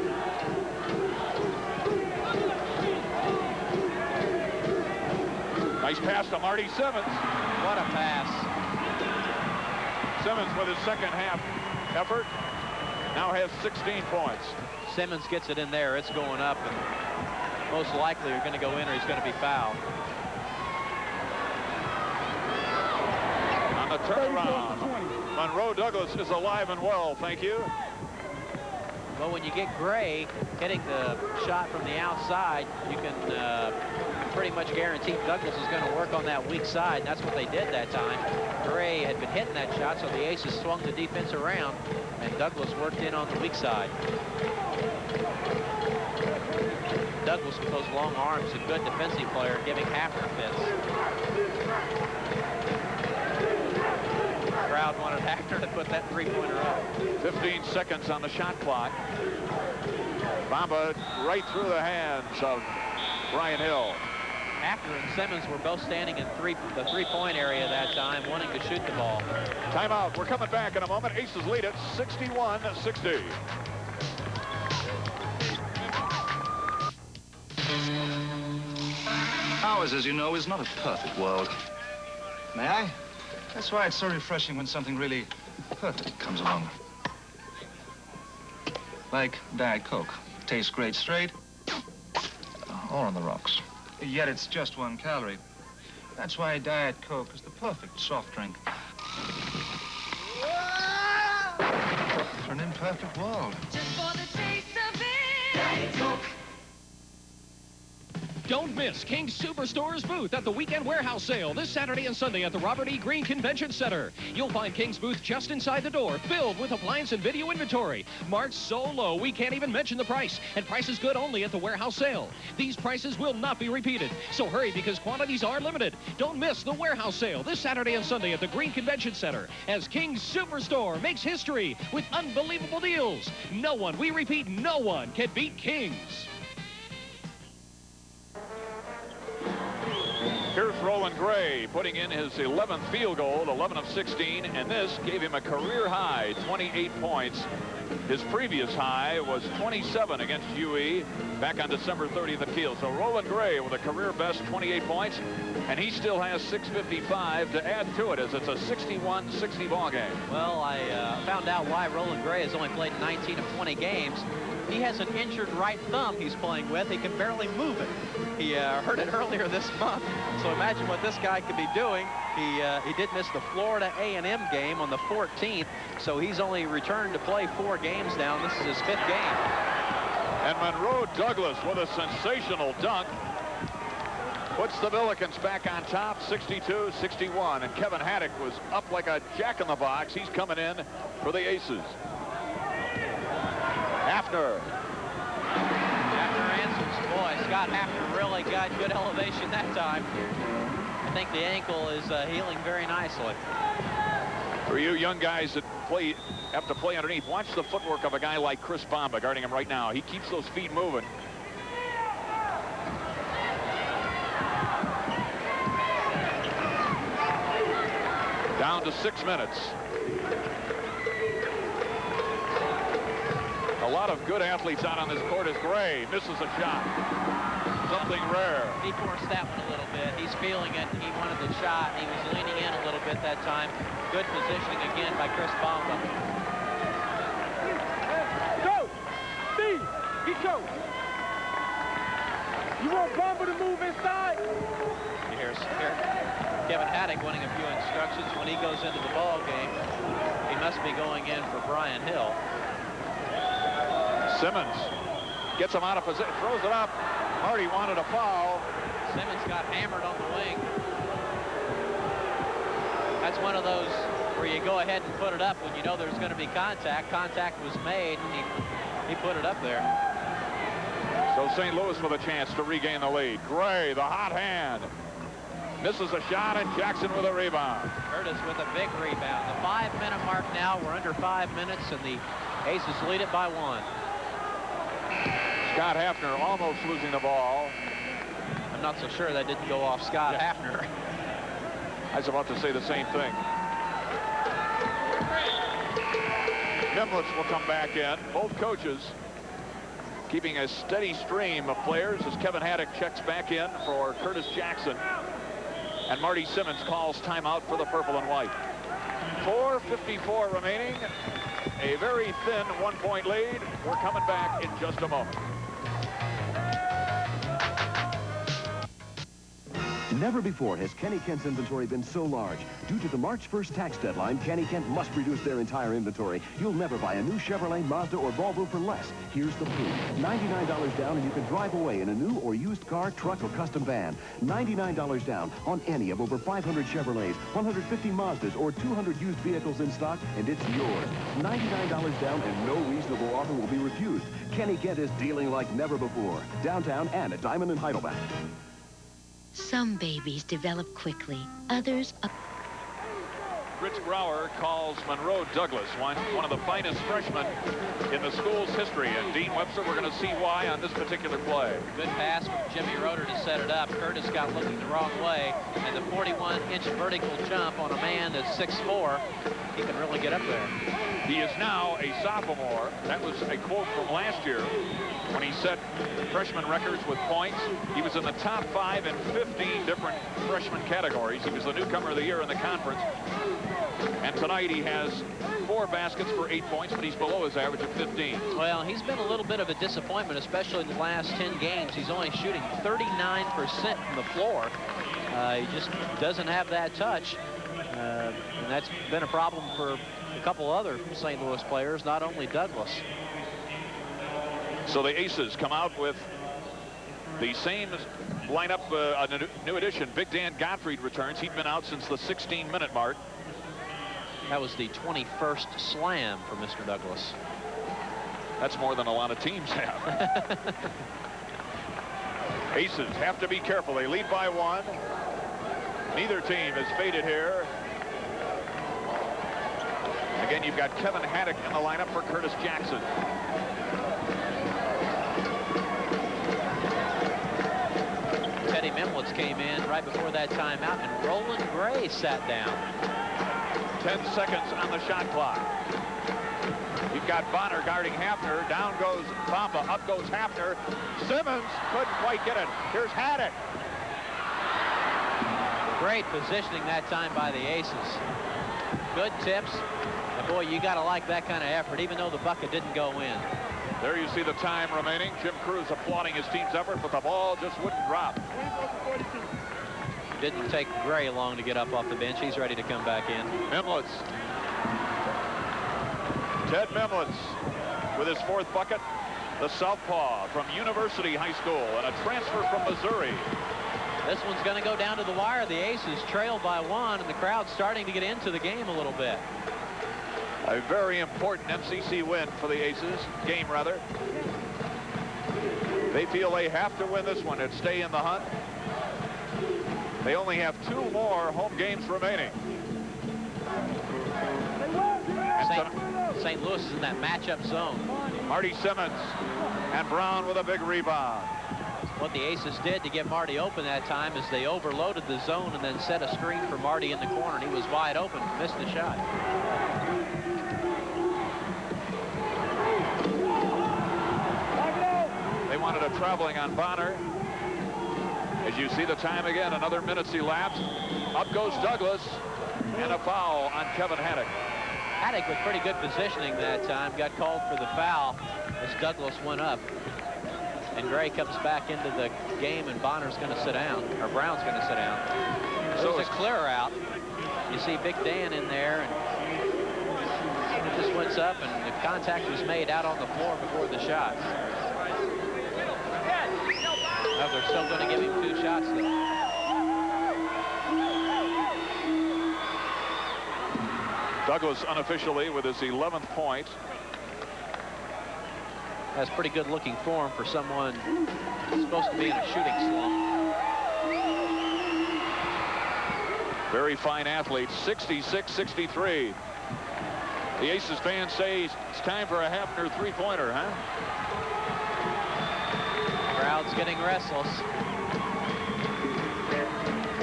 Nice pass to Marty Simmons. What a pass. Simmons with his second half effort now has 16 points. Simmons gets it in there. It's going up, and most likely are going to go in or he's going to be fouled. On the turnaround, Monroe Douglas is alive and well, thank you. Well, when you get Gray hitting the shot from the outside, you can pretty much guarantee Douglas is going to work on that weak side, and that's what they did that time. Gray had been hitting that shot, so the Aces swung the defense around, and Douglas worked in on the weak side. Douglas, with those long arms, a good defensive player, giving Hafner fits. The crowd wanted Hafner to put that three-pointer up. 15 seconds on the shot clock. Bamba right through the hands of Brian Hill. Hafner and Simmons were both standing in the three-point area that time, wanting to shoot the ball. Timeout. We're coming back in a moment. Aces lead it 61-60. Ours, as you know, is not a perfect world. May I? That's why it's so refreshing when something really perfect comes along. Like Diet Coke. Tastes great straight or on the rocks. Yet it's just 1 calorie. That's why Diet Coke is the perfect soft drink. For an imperfect world. Just for the taste of it. Diet Coke. Don't miss King's Superstore's booth at the Weekend Warehouse Sale this Saturday and Sunday at the Robert E. Green Convention Center. You'll find King's booth just inside the door, filled with appliance and video inventory. Marked so low, we can't even mention the price. And price is good only at the warehouse sale. These prices will not be repeated. So hurry, because quantities are limited. Don't miss the warehouse sale this Saturday and Sunday at the Green Convention Center as King's Superstore makes history with unbelievable deals. No one, we repeat, no one can beat King's. Here's Roland Gray putting in his 11th field goal, 11 of 16, and this gave him a career high, 28 points. His previous high was 27 against UE back on December 30th at Kiel. So Roland Gray with a career best 28 points, and he still has 6:55 to add to it as it's a 61-60 ball game. Well, I found out why Roland Gray has only played 19 of 20 games. He has an injured right thumb he's playing with. He can barely move it. He hurt it earlier this month. So imagine what this guy could be doing. He did miss the Florida A&M game on the 14th. So he's only returned to play 4 games now. This is his 5th game. And Monroe Douglas with a sensational dunk puts the Billikens back on top, 62-61. And Kevin Haddock was up like a jack-in-the-box. He's coming in for the Aces. Hafner. Hafner answers. Boy, Scott Hafner really got good elevation that time. I think the ankle is healing very nicely. For you young guys that have to play underneath, watch the footwork of a guy like Chris Bamba guarding him right now. He keeps those feet moving. Down to 6 minutes. A lot of good athletes out on this court as Gray misses a shot. Something rare. He forced that one a little bit. He's feeling it. He wanted the shot. He was leaning in a little bit that time. Good positioning again by Chris Bamba. Joe. You want Bumble to move inside? Here's Kevin Haddock wanting a few instructions when he goes into the ball game. He must be going in for Brian Hill. Simmons gets him out of position, throws it up. Marty wanted a foul. Simmons got hammered on the wing. That's one of those where you go ahead and put it up when you know there's going to be contact. Contact was made, and he put it up there. So St. Louis with a chance to regain the lead. Gray, the hot hand. Misses a shot, and Jackson with a rebound. Curtis with a big rebound. The 5-minute mark now. We're under 5 minutes, and the Aces lead it by 1. Scott Hafner almost losing the ball. I'm not so sure that didn't go off Scott Hafner. I was about to say the same thing. Nimlitz will come back in. Both coaches keeping a steady stream of players as Kevin Haddock checks back in for Curtis Jackson. And Marty Simmons calls timeout for the purple and white. 4:54 remaining. A very thin 1-point lead. We're coming back in just a moment. Never before has Kenny Kent's inventory been so large. Due to the March 1st tax deadline, Kenny Kent must reduce their entire inventory. You'll never buy a new Chevrolet, Mazda, or Volvo for less. Here's the proof. $99 down and you can drive away in a new or used car, truck, or custom van. $99 down on any of over 500 Chevrolets, 150 Mazdas, or 200 used vehicles in stock, and it's yours. $99 down and no reasonable offer will be refused. Kenny Kent is dealing like never before. Downtown and at Diamond and Heidelberg. Some babies develop quickly. Others... Rich Grauer calls Monroe Douglas one of the finest freshmen in the school's history. And Dean Webster, we're going to see why on this particular play. Good pass from Jimmy Roeder to set it up. Curtis got looking the wrong way. And the 41-inch vertical jump on a man that's 6'4", he can really get up there. He is now a sophomore. That was a quote from last year when he set freshman records with points. He was in the top 5 in 15 different freshman categories. He was the newcomer of the year in the conference. And tonight he has 4 baskets for 8 points, but he's below his average of 15. Well, he's been a little bit of a disappointment, especially in the last 10 games. He's only shooting 39% from the floor. He just doesn't have that touch. And that's been a problem for a couple other St. Louis players, not only Douglas. So the Aces come out with the same lineup, a new addition. Big Dan Gottfried returns. He'd been out since the 16-minute mark. That was the 21st slam for Mr. Douglas. That's more than a lot of teams have. Aces have to be careful. They lead by 1. Neither team is faded here. Again, you've got Kevin Haddock in the lineup for Curtis Jackson. Teddy Mimlitz came in right before that timeout, and Roland Gray sat down. 10 seconds on the shot clock. You've got Bonner guarding Hafner. Down goes Bamba. Up goes Hafner. Simmons couldn't quite get it. Here's Haddock. Great positioning that time by the Aces. Good tips. And boy, you got to like that kind of effort, even though the bucket didn't go in. There you see the time remaining. Jim Cruz applauding his team's effort, but the ball just wouldn't drop. Didn't take Gray long to get up off the bench. He's ready to come back in. Mimlitz. Ted Mimlitz with his 4th bucket. The southpaw from University High School and a transfer from Missouri. This one's going to go down to the wire. The Aces trail by 1, and the crowd's starting to get into the game a little bit. A very important MCC win for the Aces. Game, rather. They feel they have to win this one and stay in the hunt. They only have 2 more home games remaining. St. Louis is in that matchup zone. Marty Simmons and Brown with a big rebound. What the Aces did to get Marty open that time is they overloaded the zone and then set a screen for Marty in the corner, and he was wide open, missed the shot. They wanted a traveling on Bonner. As you see the time again, another minute's elapsed. Up goes Douglas, and a foul on Kevin Haddock. Haddock with pretty good positioning that time, got called for the foul as Douglas went up. And Gray comes back into the game, and Bonner's going to sit down, or Brown's going to sit down. So it's a clear out. You see Big Dan in there, and it just went up, and the contact was made out on the floor before the shot. Oh, they're still going to give him 2 shots, though. Douglas unofficially with his 11th point. That's pretty good looking form for someone who's supposed to be in a shooting slump. Very fine athlete, 66-63. The Aces fans say it's time for a Hafner 3-pointer, huh? Crowd's getting restless.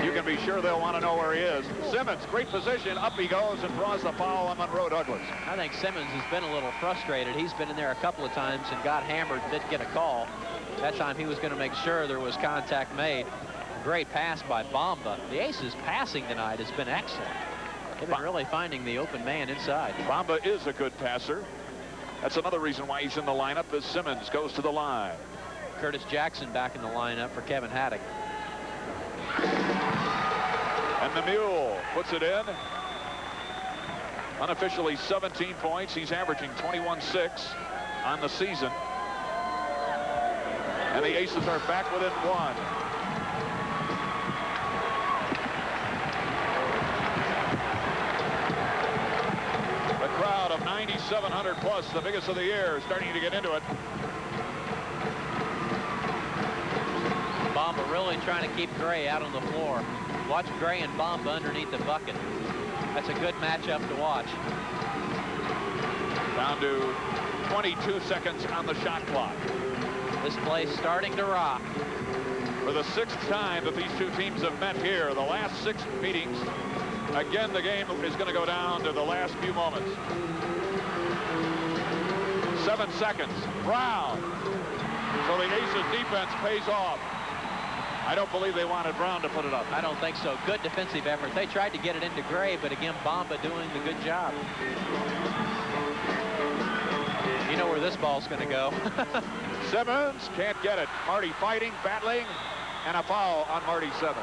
You can be sure they'll want to know where he is. Simmons, great position. Up he goes and draws the foul on Monroe Douglas. I think Simmons has been a little frustrated. He's been in there a couple of times and got hammered, didn't get a call. That time he was going to make sure there was contact made. Great pass by Bamba. The Aces passing tonight has been excellent. They've been really finding the open man inside. Bamba is a good passer. That's another reason why he's in the lineup as Simmons goes to the line. Curtis Jackson back in the lineup for Kevin Haddock. And the Mule puts it in. Unofficially 17 points. He's averaging 21-6 on the season. And the Aces are back within 1. The crowd of 9,700 plus, the biggest of the year, starting to get into it. Bamba really trying to keep Gray out on the floor. Watch Gray and Bamba underneath the bucket. That's a good matchup to watch. Down to 22 seconds on the shot clock. This place starting to rock. For the 6th time that these two teams have met here, the last 6 meetings, again the game is going to go down to the last few moments. 7 seconds. Brown. So the Aces defense pays off. I don't believe they wanted Brown to put it up. I don't think so. Good defensive effort. They tried to get it into Gray, but again, Bamba doing the good job. You know where this ball's going to go. Simmons can't get it. Marty fighting, battling, and a foul on Marty Simmons.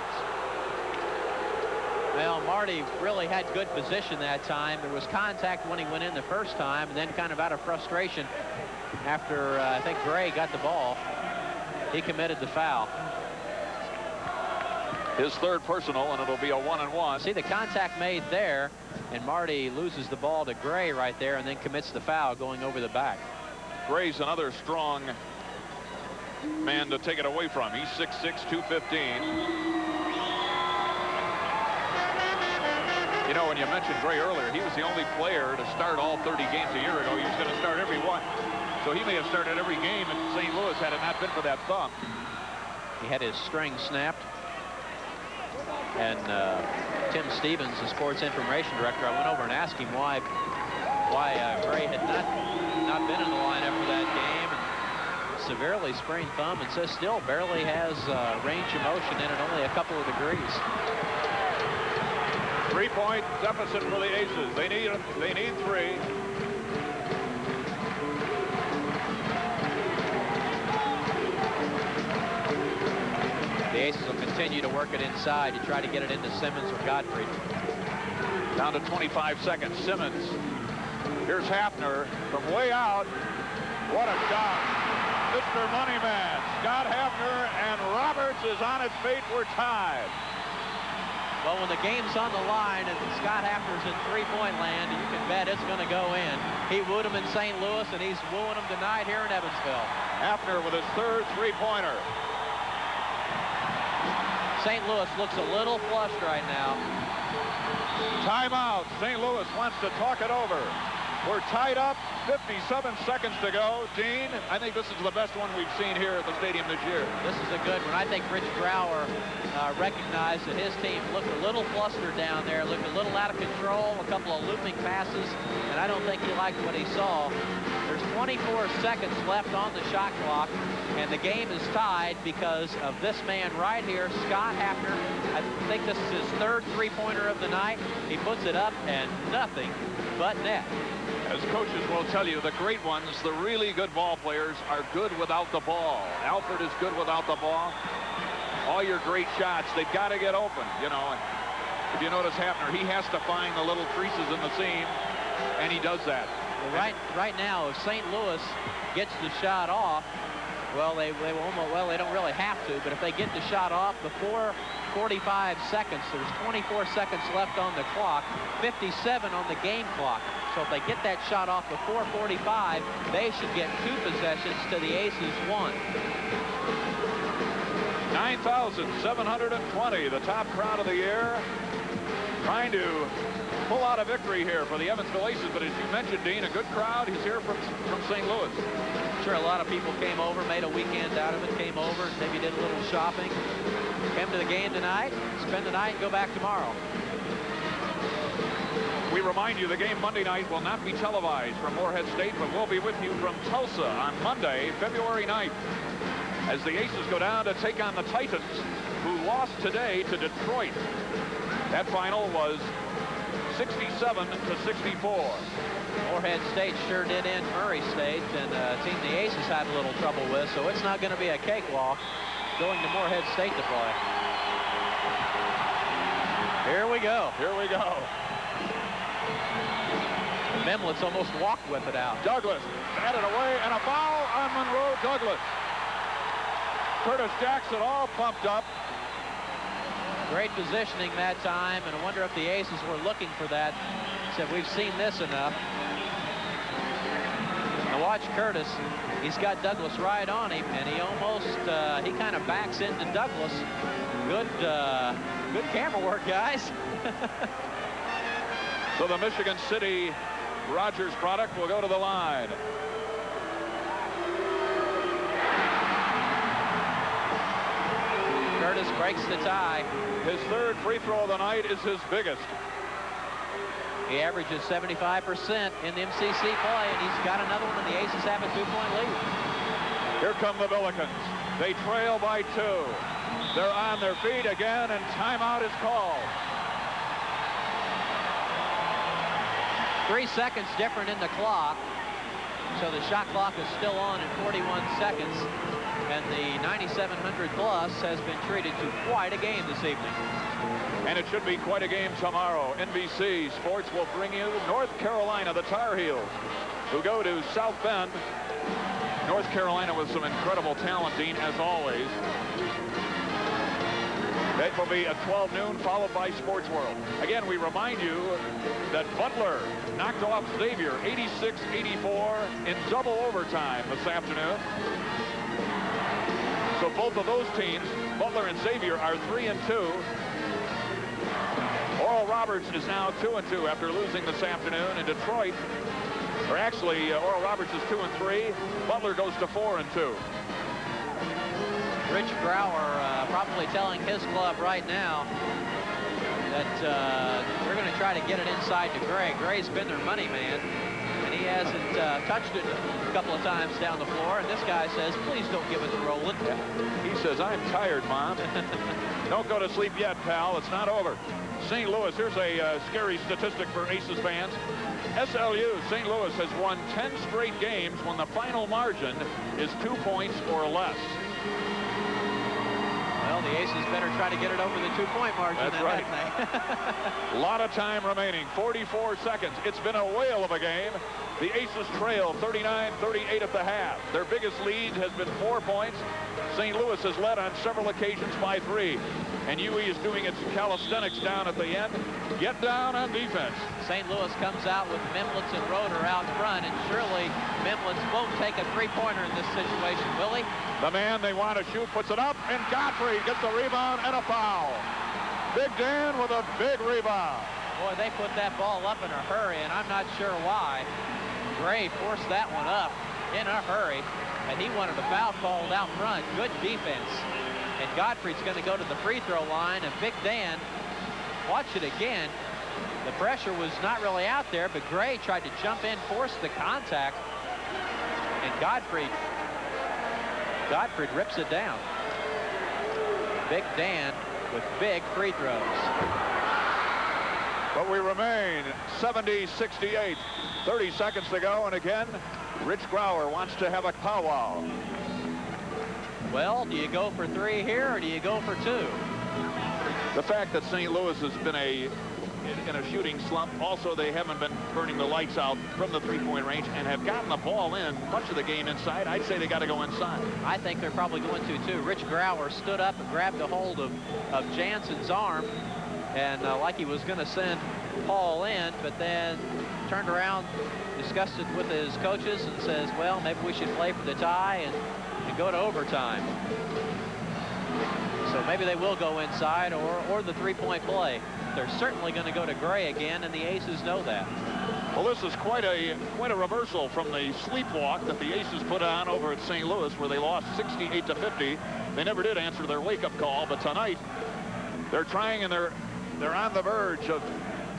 Well, Marty really had good position that time. There was contact when he went in the first time, and then kind of out of frustration after I think Gray got the ball, he committed the foul. His 3rd personal, and it'll be a 1-and-1. See the contact made there, and Marty loses the ball to Gray right there and then commits the foul going over the back. Gray's another strong man to take it away from. He's 6'6", 215. You know, when you mentioned Gray earlier, he was the only player to start all 30 games a year ago. He was going to start every one. So he may have started every game in St. Louis had it not been for that thumb. He had his string snapped. And Tim Stevens, the sports information director, I went over and asked him why Gray had not been in the lineup for that game. And severely sprained thumb, and says still barely has range of motion in it, only a couple of degrees. 3-point deficit for the Aces. They need 3. The Aces will continue to work it inside to try to get it into Simmons or Godfrey. Down to 25 seconds. Simmons. Here's Hafner from way out. What a shot. Mr. Moneyman. Scott Hafner, and Roberts is on its feet. We're tied. Well, when the game's on the line and Scott Hafner's in 3-point land, you can bet it's going to go in. He wooed him in St. Louis, and he's wooing him tonight here in Evansville. Hafner with his 3rd 3-pointer. St. Louis looks a little flushed right now. Timeout. St. Louis wants to talk it over. We're tied up. 57 seconds to go. Dean, I think this is the best one we've seen here at the stadium this year. This is a good one. I think Rich Brower recognized that his team looked a little flustered down there, looked a little out of control, a couple of looping passes, and I don't think he liked what he saw. There's 24 seconds left on the shot clock, and the game is tied because of this man right here, Scott Hafner. I think this is his 3rd 3-pointer of the night. He puts it up, and nothing but net. As coaches will tell you, the great ones, the really good ball players, are good without the ball. Alford is good without the ball. All your great shots, they've got to get open, you know. And if you notice Hafner, he has to find the little creases in the seam, and he does that. Well, right now, if St. Louis gets the shot off, well, they don't really have to, but if they get the shot off before 45 seconds, there's 24 seconds left on the clock, 57 on the game clock. So if they get that shot off before 45, they should get 2 possessions to the Aces 1. 9,720, the top crowd of the year, trying to pull out a victory here for the Evansville Aces. But as you mentioned, Dean, a good crowd is here from St. Louis. Sure, a lot of people came over, made a weekend out of it, came over, maybe did a little shopping, came to the game tonight, spend the night, and go back tomorrow. We remind you the game Monday night will not be televised from Morehead State, but we'll be with you from Tulsa on Monday, February 9th, as the Aces go down to take on the Titans, who lost today to Detroit. That final was 67-64. Morehead State sure did end Murray State, and a team the Aces had a little trouble with, so it's not going to be a cakewalk going to Morehead State to play. Here we go. Here we go. Memlitz almost walked with it out. Douglas batted away, and a foul on Monroe Douglas. Curtis Jackson all pumped up. Great positioning that time, and I wonder if the Aces were looking for that. Said, we've seen this enough. Now watch Curtis. He's got Douglas right on him, and he almost, he kind of backs into Douglas. Good camera work, guys. So the Michigan City Rogers product will go to the line. Curtis breaks the tie. His third free throw of the night is his biggest. He averages 75% in the MCC play, and he's got another one, and the Aces have a 2-point lead. Here come the Billikens. They trail by 2. They're on their feet again, and timeout is called. 3 seconds different in the clock, so the shot clock is still on at 41 seconds, and the 9700 plus has been treated to quite a game this evening. And it should be quite a game tomorrow. NBC Sports will bring you North Carolina, the Tar Heels, who go to South Bend. North Carolina with some incredible talent, Dean, as always. That will be at 12 noon, followed by Sports World. Again, we remind you that Butler knocked off Xavier 86-84 in double overtime this afternoon. So both of those teams, Butler and Xavier, are 3-2. Oral Roberts is now 2-2 after losing this afternoon in Detroit. Or actually, Oral Roberts is 2-3. Butler goes to 4-2. Rich Brower probably telling his club right now that we're going to try to get it inside to Gray. Gray's been their money man, and he hasn't touched it a couple of times down the floor. And this guy says, please don't give it to Roland. He says, I'm tired, Mom. Don't go to sleep yet, pal. It's not over. St. Louis, here's a scary statistic for Aces fans. SLU, St. Louis, has won 10 straight games when the final margin is 2 points or less. Well, the Aces better try to get it over the 2-point margin. That's right. A lot of time remaining, 44 seconds. It's been a whale of a game. The Aces trail 39-38 at the half. Their biggest lead has been 4 points. St. Louis has led on several occasions by 3. And UE is doing its calisthenics down at the end. Get down on defense. St. Louis comes out with Memlitz and Roeder out front, and surely Memlitz won't take a 3-pointer in this situation, will he? The man they want to shoot puts it up, and Godfrey gets the rebound and a foul. Big Dan with a big rebound. Boy, they put that ball up in a hurry, and I'm not sure why. Gray forced that one up in a hurry, and he wanted a foul called out front. Good defense. And Godfrey's going to go to the free throw line, and Big Dan, watch it again. The pressure was not really out there, but Gray tried to jump in, force the contact, and Godfrey rips it down. Big Dan with big free throws. But we remain 70-68. 30 seconds to go, and again, Rich Grauer wants to have a powwow. Well, do you go for 3 here, or do you go for 2? The fact that St. Louis has been in a shooting slump, also they haven't been burning the lights out from the three-point range and have gotten the ball in much of the game inside. I'd say they got to go inside. I think they're probably going to, too. Rich Grauer stood up and grabbed a hold of Jansen's arm, and like he was going to send Paul in, but then turned around, discussed it with his coaches, and says, well, maybe we should play for the tie and go to overtime. So maybe they will go inside or the three-point play. They're certainly going to go to Gray again, and the Aces know that. Well, this is quite a reversal from the sleepwalk that the Aces put on over at St. Louis, where they lost 68-50. They never did answer their wake-up call, but tonight they're trying, and they're on the verge of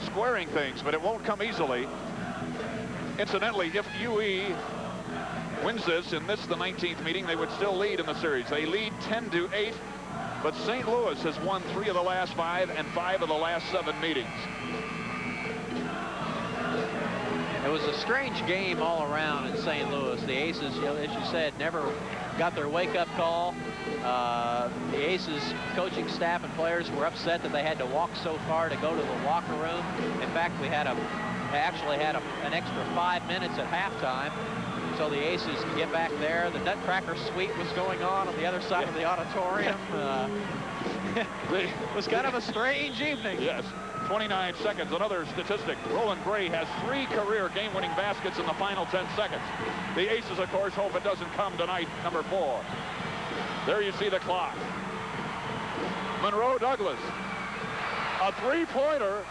squaring things, but it won't come easily. Incidentally, if UE wins this, and this is the 19th meeting, they would still lead in the series. They lead 10-8. But St. Louis has won 3 of the last 5 and 5 of the last 7 meetings. It was a strange game all around in St. Louis. The Aces, as you said, never got their wake-up call. The Aces coaching staff and players were upset that they had to walk so far to go to the locker room. In fact, we actually had an extra 5 minutes at halftime, so the Aces can get back there. The Nutcracker Suite was going on the other side of the auditorium. It was kind of a strange evening. Yes. 29 seconds. Another statistic. Roland Gray has 3 career game-winning baskets in the final 10 seconds. The Aces, of course, hope it doesn't come tonight, number 4. There you see the clock. Monroe Douglas. A three-pointer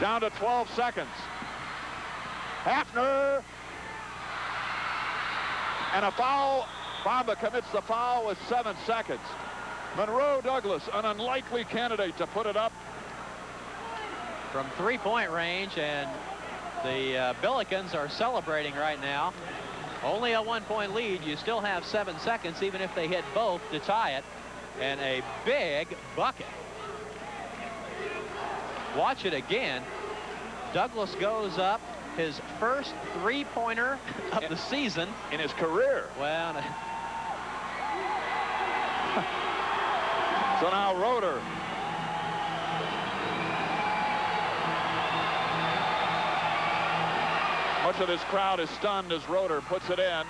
down to 12 seconds. Hafner. And a foul. Bamba commits the foul with 7 seconds. Monroe Douglas, an unlikely candidate to put it up. From three-point range, and the Billikens are celebrating right now. Only a 1-point lead. You still have 7 seconds, even if they hit both to tie it. And a big bucket. Watch it again. Douglas goes up. His first three-pointer of the season. In his career. Well, so now Roeder. Much of this crowd is stunned as Roeder puts it in.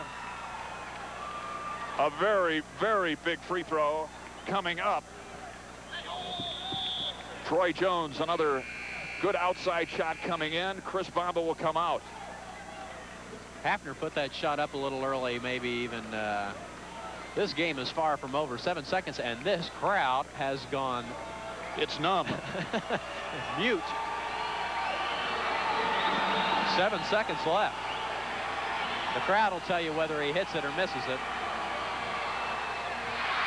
A very, very big free throw coming up. Troy Jones, another good outside shot coming in. Chris Bamba will come out. Hafner put that shot up a little early, maybe even. This game is far from over. 7 seconds, and this crowd has gone. It's numb. Mute. 7 seconds left. The crowd will tell you whether he hits it or misses it.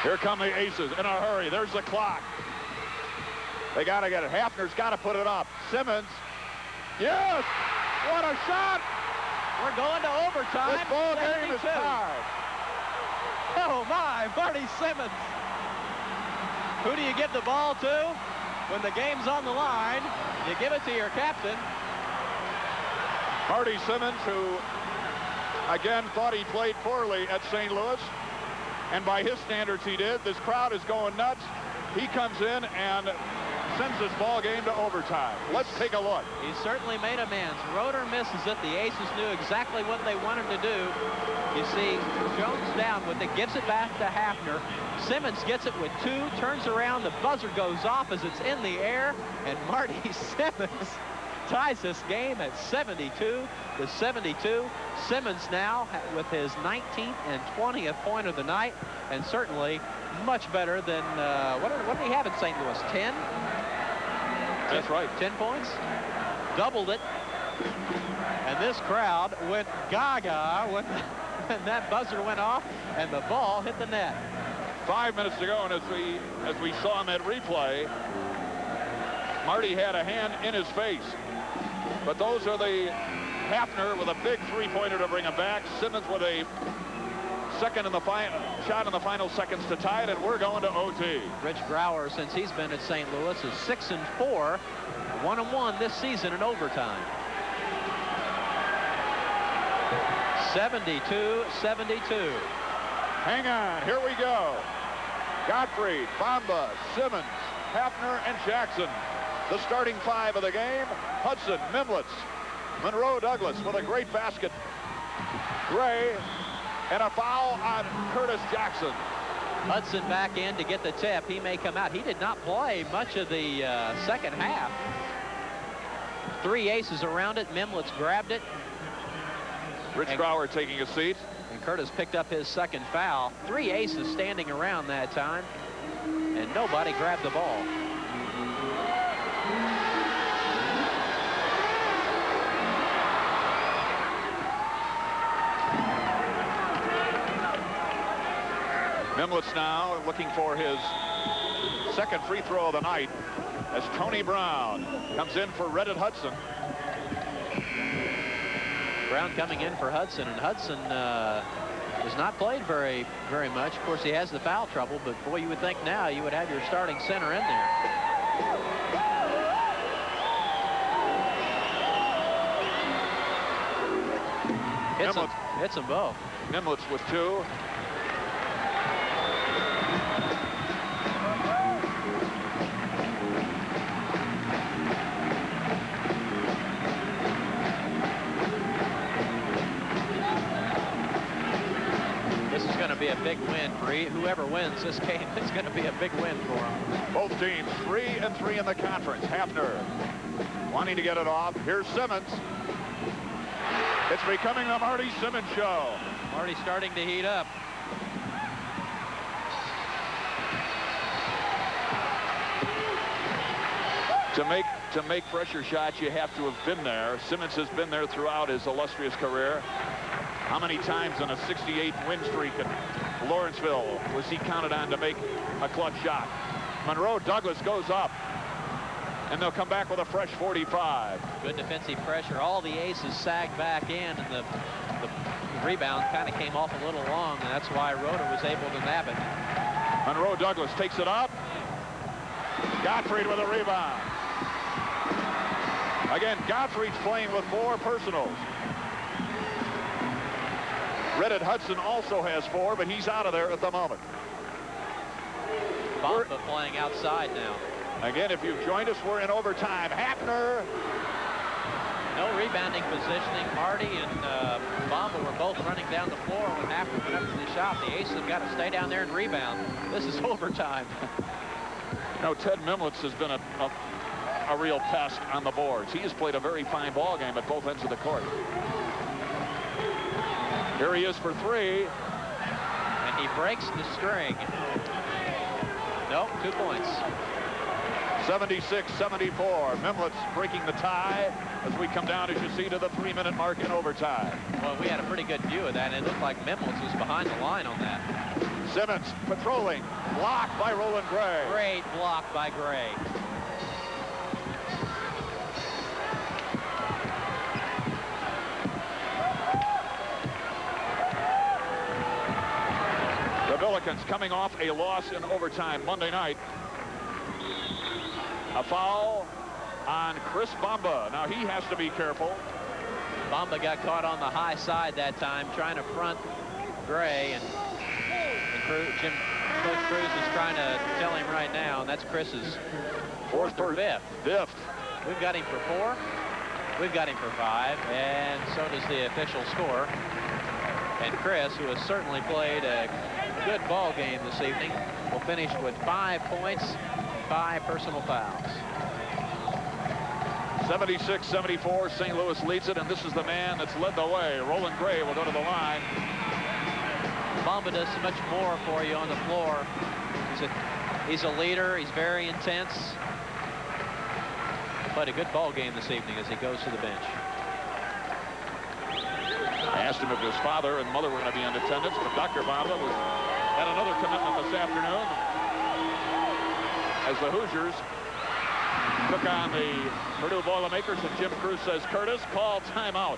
Here come the Aces in a hurry. There's the clock. They got to get it. Hafner's got to put it up. Simmons. Yes! What a shot! We're going to overtime. This ball game is tied. Oh, my. Marty Simmons. Who do you give the ball to when the game's on the line? You give it to your captain. Marty Simmons, who, again, thought he played poorly at St. Louis. And by his standards, he did. This crowd is going nuts. He comes in and sends this ball game to overtime. Let's take a look. He certainly made amends. Roeder misses it. The Aces knew exactly what they wanted to do. You see, Jones down with it, gives it back to Hafner. Simmons gets it with 2, turns around. The buzzer goes off as it's in the air, and Marty Simmons ties this game at 72-72. Simmons now with his 19th and 20th point of the night, and certainly much better than, what did he have in St. Louis, 10? That's right. 10 points? Doubled it. And this crowd went gaga when that buzzer went off and the ball hit the net. 5 minutes to go, and as we saw in that replay, Marty had a hand in his face. But those are the Hafner with a big three-pointer to bring him back. Simmons with a shot in the final seconds to tie it, and we're going to OT. Rich Grauer, since he's been at St. Louis, is 6-4, 1-1 this season in overtime. 72-72. Hang on, here we go. Gottfried, Bamba, Simmons, Hafner, and Jackson. The starting five of the game. Hudson, Mimlitz, Monroe Douglas with a great basket. Gray, and a foul on Curtis Jackson. Hudson back in to get the tip. He may come out. He did not play much of the second half. 3 aces around it. Mimlitz grabbed it. Rich Grauer taking a seat. And Curtis picked up his second foul. 3 aces standing around that time. And nobody grabbed the ball. Mimlitz now looking for his second free throw of the night as Tony Brown comes in for Reddit Hudson. Brown coming in for Hudson, and Hudson has not played very much. Of course, he has the foul trouble, but boy, you would think now you would have your starting center in there. Hits them both. Mimlitz with 2. Be a big win for whoever wins this game. It's going to be a big win for them. Both teams 3-3 in the conference. Hafner wanting to get it off. Here's Simmons. It's becoming the Marty Simmons show. Marty starting to heat up. To make pressure shots, you have to have been there. Simmons has been there throughout his illustrious career. How many times in a 68-win streak in Lawrenceville was he counted on to make a clutch shot? Monroe Douglas goes up, and they'll come back with a fresh 45. Good defensive pressure. All the aces sagged back in, and the rebound kind of came off a little long, and that's why Rhoda was able to nab it. Monroe Douglas takes it up. Gottfried with a rebound. Again, Gottfried's playing with 4 personals. Reddit Hudson also has 4, but he's out of there at the moment. Bamba playing outside now. Again, if you've joined us, we're in overtime. Hafner. No rebounding positioning. Marty and Bamba were both running down the floor when Hafner went up to the shot. The Aces have got to stay down there and rebound. This is overtime. No, Ted Mimlitz has been a real pest on the boards. He has played a very fine ball game at both ends of the court. Here he is for 3. And he breaks the string. Nope, 2 points. 76-74. Mimlitz breaking the tie as we come down, as you see, to the 3-minute mark in overtime. Well, we had a pretty good view of that, and it looked like Mimlitz was behind the line on that. Simmons patrolling. Blocked by Roland Gray. Great block by Gray. The Billikens coming off a loss in overtime Monday night. A foul on Chris Bamba. Now he has to be careful. Bamba got caught on the high side that time, trying to front Gray, and Coach Cruz is trying to tell him right now, and that's Chris's 4th or 5th. 5th. We've got him for 4. We've got him for 5, and so does the official score. And Chris, who has certainly played a good ball game this evening, will finish with 5 points, 5 personal fouls. 76-74, St. Louis leads it, and this is the man that's led the way. Roland Gray will go to the line. Bamba does so much more for you on the floor. He's a leader. He's very intense. Played a good ball game this evening as he goes to the bench. I asked him if his father and mother were going to be in attendance, but Dr. Bamba had another commitment this afternoon as the Hoosiers took on the Purdue Boilermakers, and Jim Cruz says, Curtis, call timeout.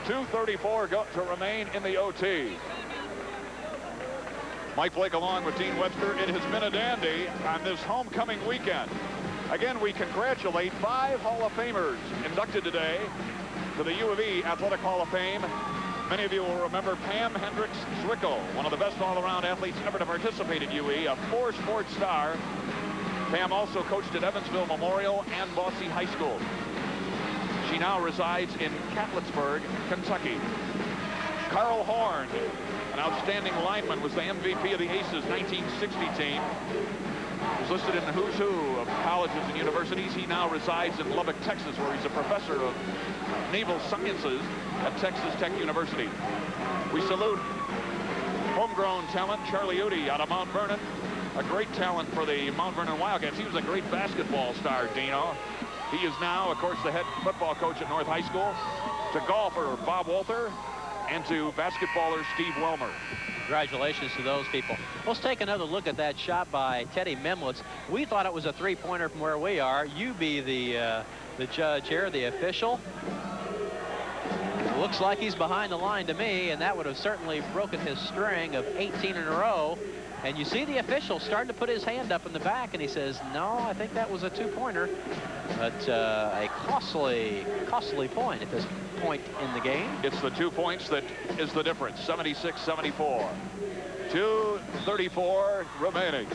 2:34 to remain in the OT. Mike Blake along with Dean Webster. It has been a dandy on this homecoming weekend. Again, we congratulate 5 Hall of Famers inducted today to the U of E Athletic Hall of Fame. Many of you will remember Pam Hendricks Zwickle, one of the best all-around athletes ever to participate in UE, a 4-sport star. Pam also coached at Evansville Memorial and Boise High School. She now resides in Catlettsburg, Kentucky. Carl Horn, an outstanding lineman, was the MVP of the Aces 1960 team. He's listed in the who's who of colleges and universities. He now resides in Lubbock, Texas, where he's a professor of naval sciences at Texas Tech University. We salute homegrown talent Charlie Udy out of Mount Vernon, a great talent for the Mount Vernon Wildcats. He was a great basketball star, Dino. He is now, of course, the head football coach at North High School. To golfer Bob Walther and to basketballer Steve Welmer. Congratulations to those people. Let's take another look at that shot by Teddy Memlitz. We thought it was a 3-pointer from where we are. You be the judge here, the official. Looks like he's behind the line to me, and that would have certainly broken his string of 18 in a row. And you see the official starting to put his hand up in the back, and he says, no, I think that was a 2-pointer. But a costly point at this point in the game. It's the 2 points that is the difference. 76-74. 2:34 remaining.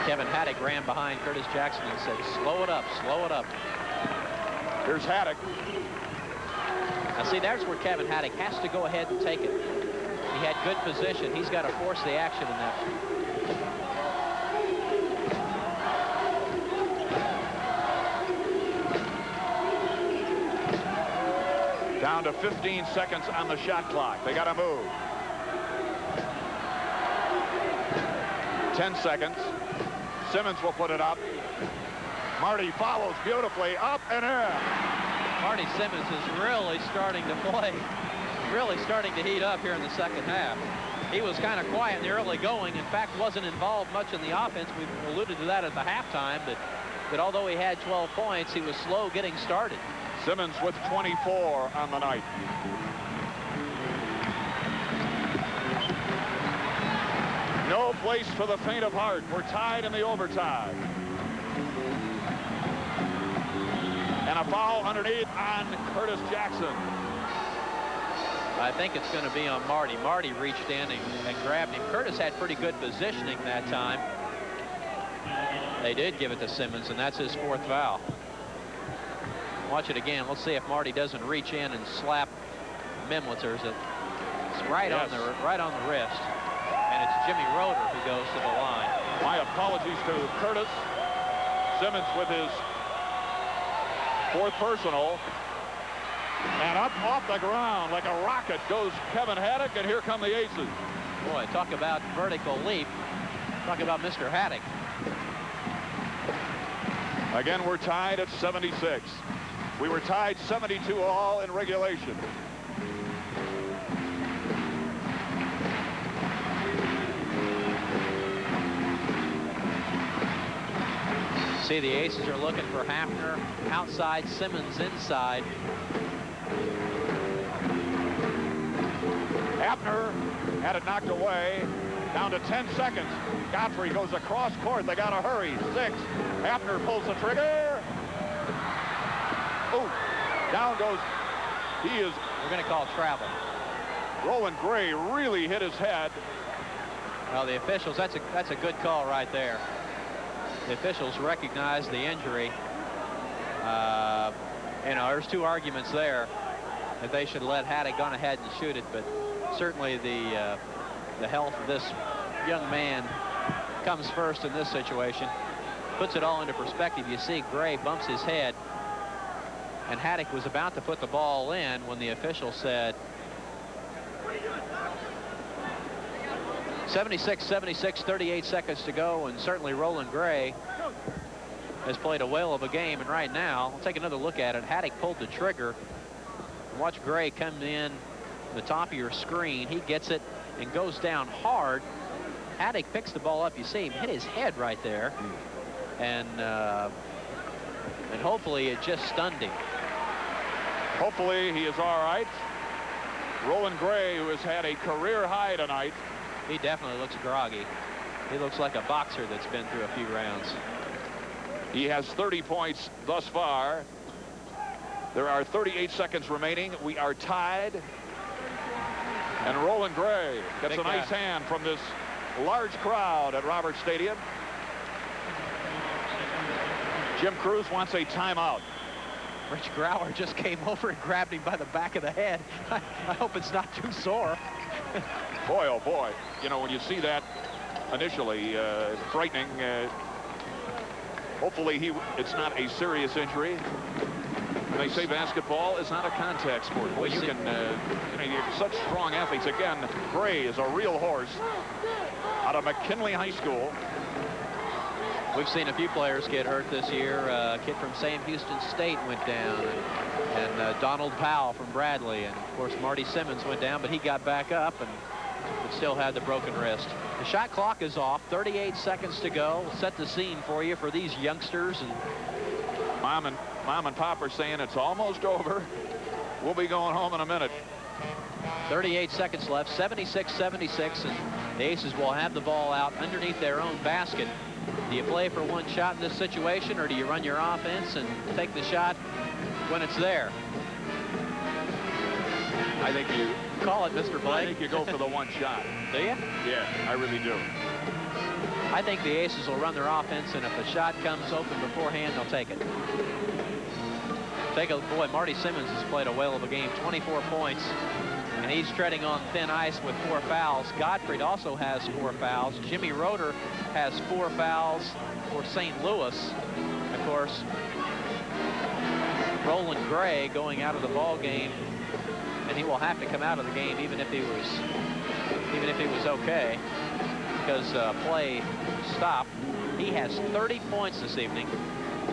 Kevin Haddock ran behind Curtis Jackson and said, slow it up, slow it up. Here's Haddock. Now see, that's where Kevin Haddock has to go ahead and take it. He had good position. He's got to force the action in that. Down to 15 seconds on the shot clock. They got to move. 10 seconds. Simmons will put it up. Marty follows beautifully, up and in. Marty Simmons is really starting to play, really starting to heat up here in the second half. He was kind of quiet in the early going. In fact, wasn't involved much in the offense. We alluded to that at the halftime, but although he had 12 points, he was slow getting started. Simmons with 24 on the night. No place for the faint of heart. We're tied in the overtime. And a foul underneath on Curtis Jackson. I think it's going to be on Marty. Marty reached in and grabbed him. Curtis had pretty good positioning that time. They did give it to Simmons, and that's his 4th foul. Watch it again. Let's see if Marty doesn't reach in and slap Memlitz. It's right on the wrist. And it's Jimmy Roeder who goes to the line. My apologies to Curtis. Simmons with his 4th personal. And up off the ground like a rocket goes Kevin Haddock, and here come the Aces. Boy, talk about vertical leap. Talk about Mr. Haddock. Again, we're tied at 76. We were tied 72 all in regulation. See, the Aces are looking for Hafner outside, Simmons inside. Hafner had it knocked away. Down to 10 seconds. Godfrey goes across court. They got to hurry. 6. Hafner pulls the trigger. Oh, down goes. We're going to call travel. Roland Gray really hit his head. Well, the officials, that's a good call right there. The officials recognize the injury. There's 2 arguments there that they should let Haddock gone ahead and shoot it, but certainly the health of this young man comes first in this situation. Puts it all into perspective. You see Gray bumps his head, and Haddock was about to put the ball in when the official said 76-76, 38 seconds to go, and certainly Roland Gray has played a whale of a game. And right now, we'll take another look at it. Haddock pulled the trigger. Watch Gray come in the top of your screen. He gets it and goes down hard. Haddock picks the ball up. You see him hit his head right there. And And hopefully it just stunned him. Hopefully he is all right. Roland Gray, who has had a career high tonight. He definitely looks groggy. He looks like a boxer that's been through a few rounds. He has 30 points thus far. There are 38 seconds remaining. We are tied. And Roland Gray gets a nice hand from this large crowd at Roberts Stadium. Jim Crews wants a timeout. Rich Grauer just came over and grabbed him by the back of the head. I hope it's not too sore. Boy, oh boy. You know, when you see that initially, frightening. Hopefully it's not a serious injury. They say basketball is not a contact sport. Boy, you can, you know, you're such strong athletes. Again, Gray is a real horse out of McKinley High School. We've seen a few players get hurt this year. A kid from Sam Houston State went down, and Donald Powell from Bradley, and of course Marty Simmons went down, but he got back up and still had the broken wrist. The shot clock is off. 38 seconds to go. We'll set the scene for you for these youngsters. And Mom and Pop are saying it's almost over. We'll be going home in a minute. 38 seconds left, 76-76, and the Aces will have the ball out underneath their own basket. Do you play for one shot in this situation, or do you run your offense and take the shot when it's there? I think you call it, Mr. Blake. I think you go for the one shot. Do you? Yeah, I really do. I think the Aces will run their offense, and if the shot comes open beforehand, they'll take it. Boy, Marty Simmons has played a whale of a game, 24 points, and he's treading on thin ice with 4 fouls. Gottfried also has 4 fouls. Jimmy Roeder has 4 fouls for St. Louis. Of course, Roland Gray going out of the ball game, and he will have to come out of the game even if he was okay, because play stopped. He has 30 points this evening.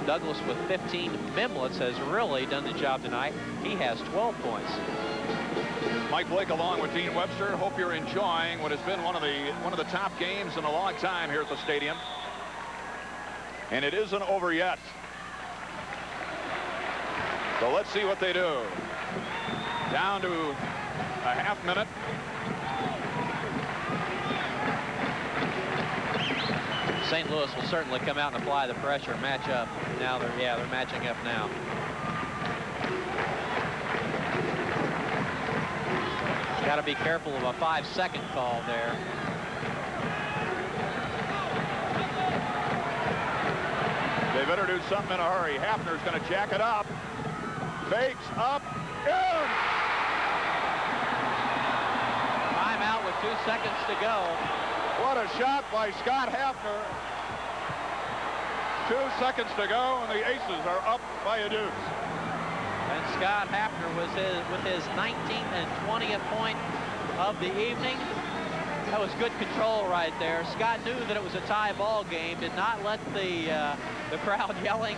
Douglas with 15. Mimlitz has really done the job tonight. He has 12 points. Mike Blake along with Dean Webster. Hope you're enjoying what has been one of the top games in a long time here at the stadium. And it isn't over yet. So let's see what they do. Down to a half minute. St. Louis will certainly come out and apply the pressure, match up. Now they're matching up now. Got to be careful of a 5-second call there. They better do something in a hurry. Hafner's going to jack it up. Fakes up. In! Timeout with 2 seconds to go. What a shot by Scott Hafner. 2 seconds to go, and the Aces are up by a deuce. And Scott Hafner was with his 19th and 20th point of the evening. That was good control right there. Scott knew that it was a tie ball game, did not let the crowd yelling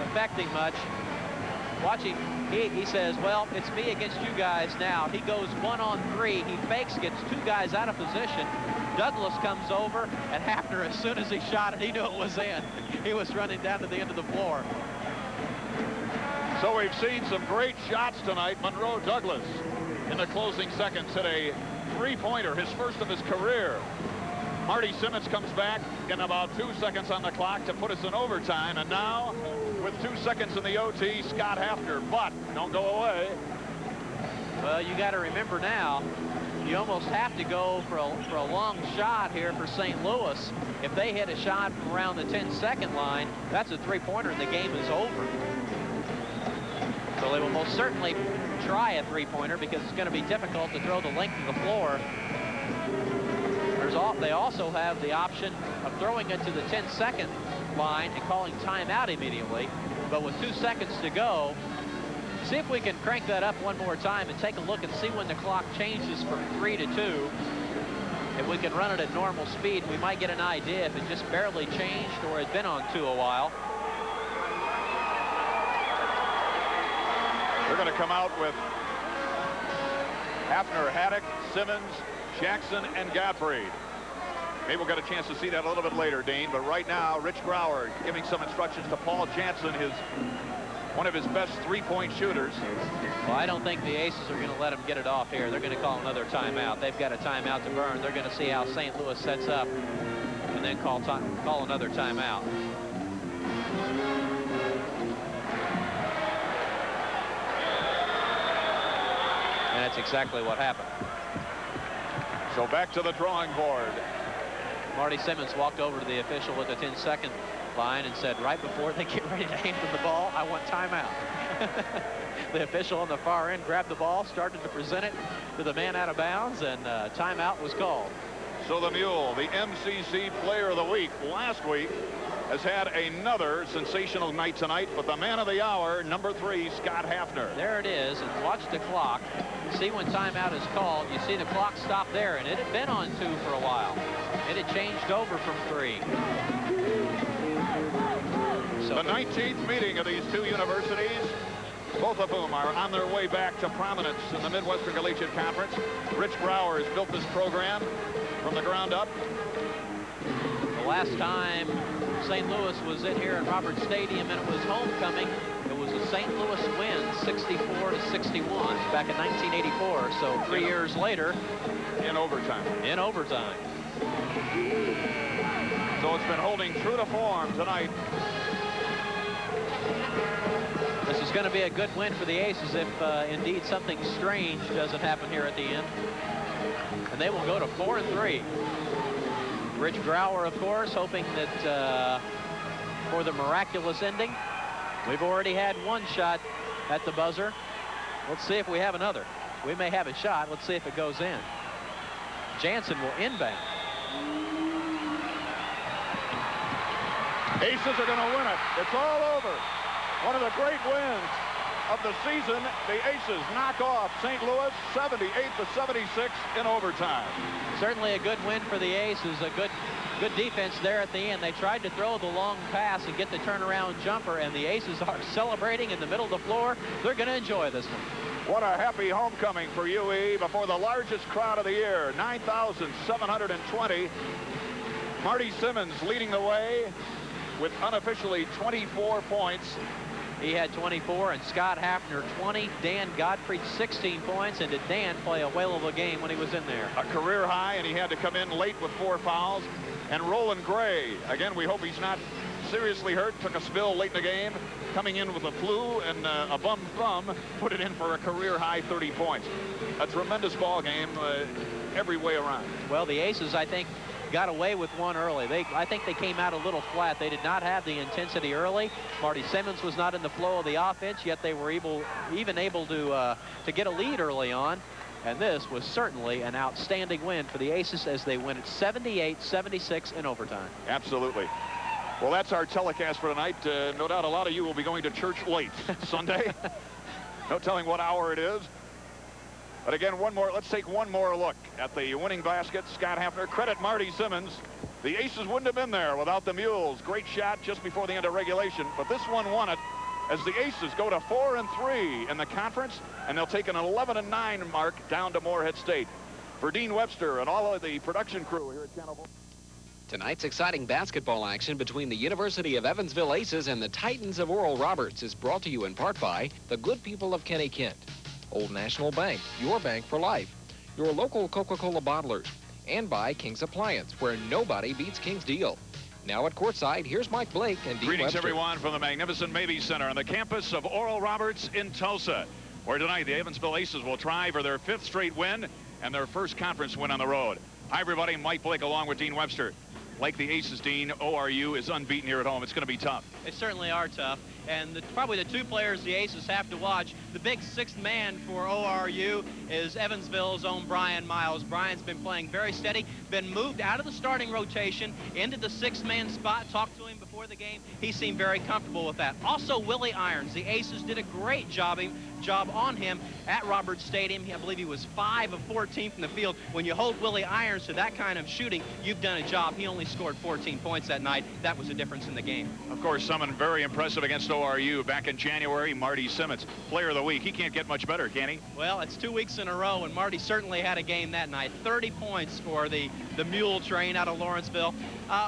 affect him much. Watch him. He says, well, it's me against you guys now. He goes 1-on-3. He fakes, gets 2 guys out of position. Douglas comes over, and Hafner, as soon as he shot it, he knew it was in. He was running down to the end of the floor. So we've seen some great shots tonight. Monroe Douglas in the closing seconds hit a 3-pointer, his first of his career. Marty Simmons comes back in about 2 seconds on the clock to put us in overtime. And now, with 2 seconds in the OT, Scott Hafner. But don't go away. Well, you got to remember now, you almost have to go for a long shot here for St. Louis. If they hit a shot from around the 10-second line, that's a 3-pointer and the game is over. So they will most certainly try a 3-pointer because it's going to be difficult to throw the length of the floor. They also have the option of throwing it to the 10-second line and calling timeout immediately. But with 2 seconds to go, see if we can crank that up one more time and take a look and see when the clock changes from 3 to 2. If we can run it at normal speed, we might get an idea if it just barely changed or had been on 2 a while. They're going to come out with Hafner, Haddock, Simmons, Jackson, and Gottfried. Maybe we'll get a chance to see that a little bit later, Dane. But right now, Rich Grauer giving some instructions to Paul Jansen, one of his best three-point shooters. Well, I don't think the Aces are going to let him get it off here. They're going to call another timeout. They've got a timeout to burn. They're going to see how St. Louis sets up and then call another timeout. And that's exactly what happened. So back to the drawing board. Marty Simmons walked over to the official at the 10-second line and said, right before they get ready to hand him the ball, I want timeout. The official on the far end grabbed the ball, started to present it to the man out of bounds, and timeout was called. So the Mule, the MCC Player of the Week last week, has had another sensational night tonight, but the man of the hour, number 3, Scott Hafner. There it is, and watch the clock. See when timeout is called. You see the clock stop there, and it had been on 2 for a while. It had changed over from 3. So the 19th meeting of these two universities, both of whom are on their way back to prominence in the Midwestern Collegiate Conference. Rich Grauer has built this program from the ground up. The last time St. Louis was in here at Roberts Stadium and it was homecoming, it was a St. Louis win, 64-61, back in 1984. So 3 years later. In overtime. In overtime. So it's been holding true to form tonight. This is going to be a good win for the Aces if indeed something strange doesn't happen here at the end. And they will go to 4-3. Rich Grauer, of course, hoping that for the miraculous ending. We've already had one shot at the buzzer. Let's see if we have another. We may have a shot. Let's see if it goes in. Jansen will inbound. Aces are going to win it. It's all over. One of the great wins of the season. The Aces knock off St. Louis 78-76 in overtime. Certainly a good win for the Aces. A good defense there at the end. They tried to throw the long pass and get the turnaround jumper, and the Aces are celebrating in the middle of the floor. They're going to enjoy this one. What a happy homecoming for UE before the largest crowd of the year, 9,720. Marty Simmons leading the way with unofficially 24 points. He had 24, and Scott Hafner 20. Dan Godfrey 16 points, and did Dan play a whale of a game when he was in there? A career high, and he had to come in late with 4 fouls. And Roland Gray, again, we hope he's not seriously hurt, took a spill late in the game, coming in with a flu and a bum thumb, put it in for a career high 30 points. A tremendous ball game every way around. Well, the Aces, I think, got away with one early. I think they came out a little flat. They did not have the intensity early. Marty Simmons was not in the flow of the offense, yet they were even able to get a lead early on. And this was certainly an outstanding win for the Aces as they win at 78-76 in overtime. Absolutely. Well, that's our telecast for tonight. No doubt a lot of you will be going to church late Sunday. No telling what hour it is. But again, let's take one more look at the winning basket. Scott Hafner, credit Marty Simmons. The Aces wouldn't have been there without the Mules. Great shot just before the end of regulation. But this one won it as the Aces go to 4-3 in the conference, and they'll take an 11-9 mark down to Morehead State. For Dean Webster and all of the production crew here at Channel 4. Tonight's exciting basketball action between the University of Evansville Aces and the Titans of Oral Roberts is brought to you in part by the good people of Kenny Kent, Old National Bank, your bank for life, your local Coca-Cola bottlers, and by King's Appliance, where nobody beats King's deal. Now at courtside, here's Mike Blake and Dean Greetings, Webster. everyone, from the magnificent Mabee Center on the campus of Oral Roberts in Tulsa, where tonight the Evansville Aces will try for their 5th straight win and their first conference win on the road. Hi, everybody. Mike Blake along with Dean Webster. Like the Aces, Dean, ORU is unbeaten here at home. It's going to be tough. They certainly are tough. And probably the 2 players the Aces have to watch, the big 6th man for ORU is Evansville's own Brian Miles. Brian's been playing very steady, been moved out of the starting rotation into the 6th man spot. Talked to him before the game. He seemed very comfortable with that. Also, Willie Irons. The Aces did a great job on him at Roberts Stadium. I believe he was 5 of 14 from the field. When you hold Willie Irons to that kind of shooting, you've done a job. He only scored 14 points that night. That was a difference in the game. Of course, someone very impressive against ORU back in January, Marty Simmons, player of the week. He can't get much better, can he? Well, it's 2 weeks in a row, and Marty certainly had a game that night. 30 points for the Mule Train out of Lawrenceville.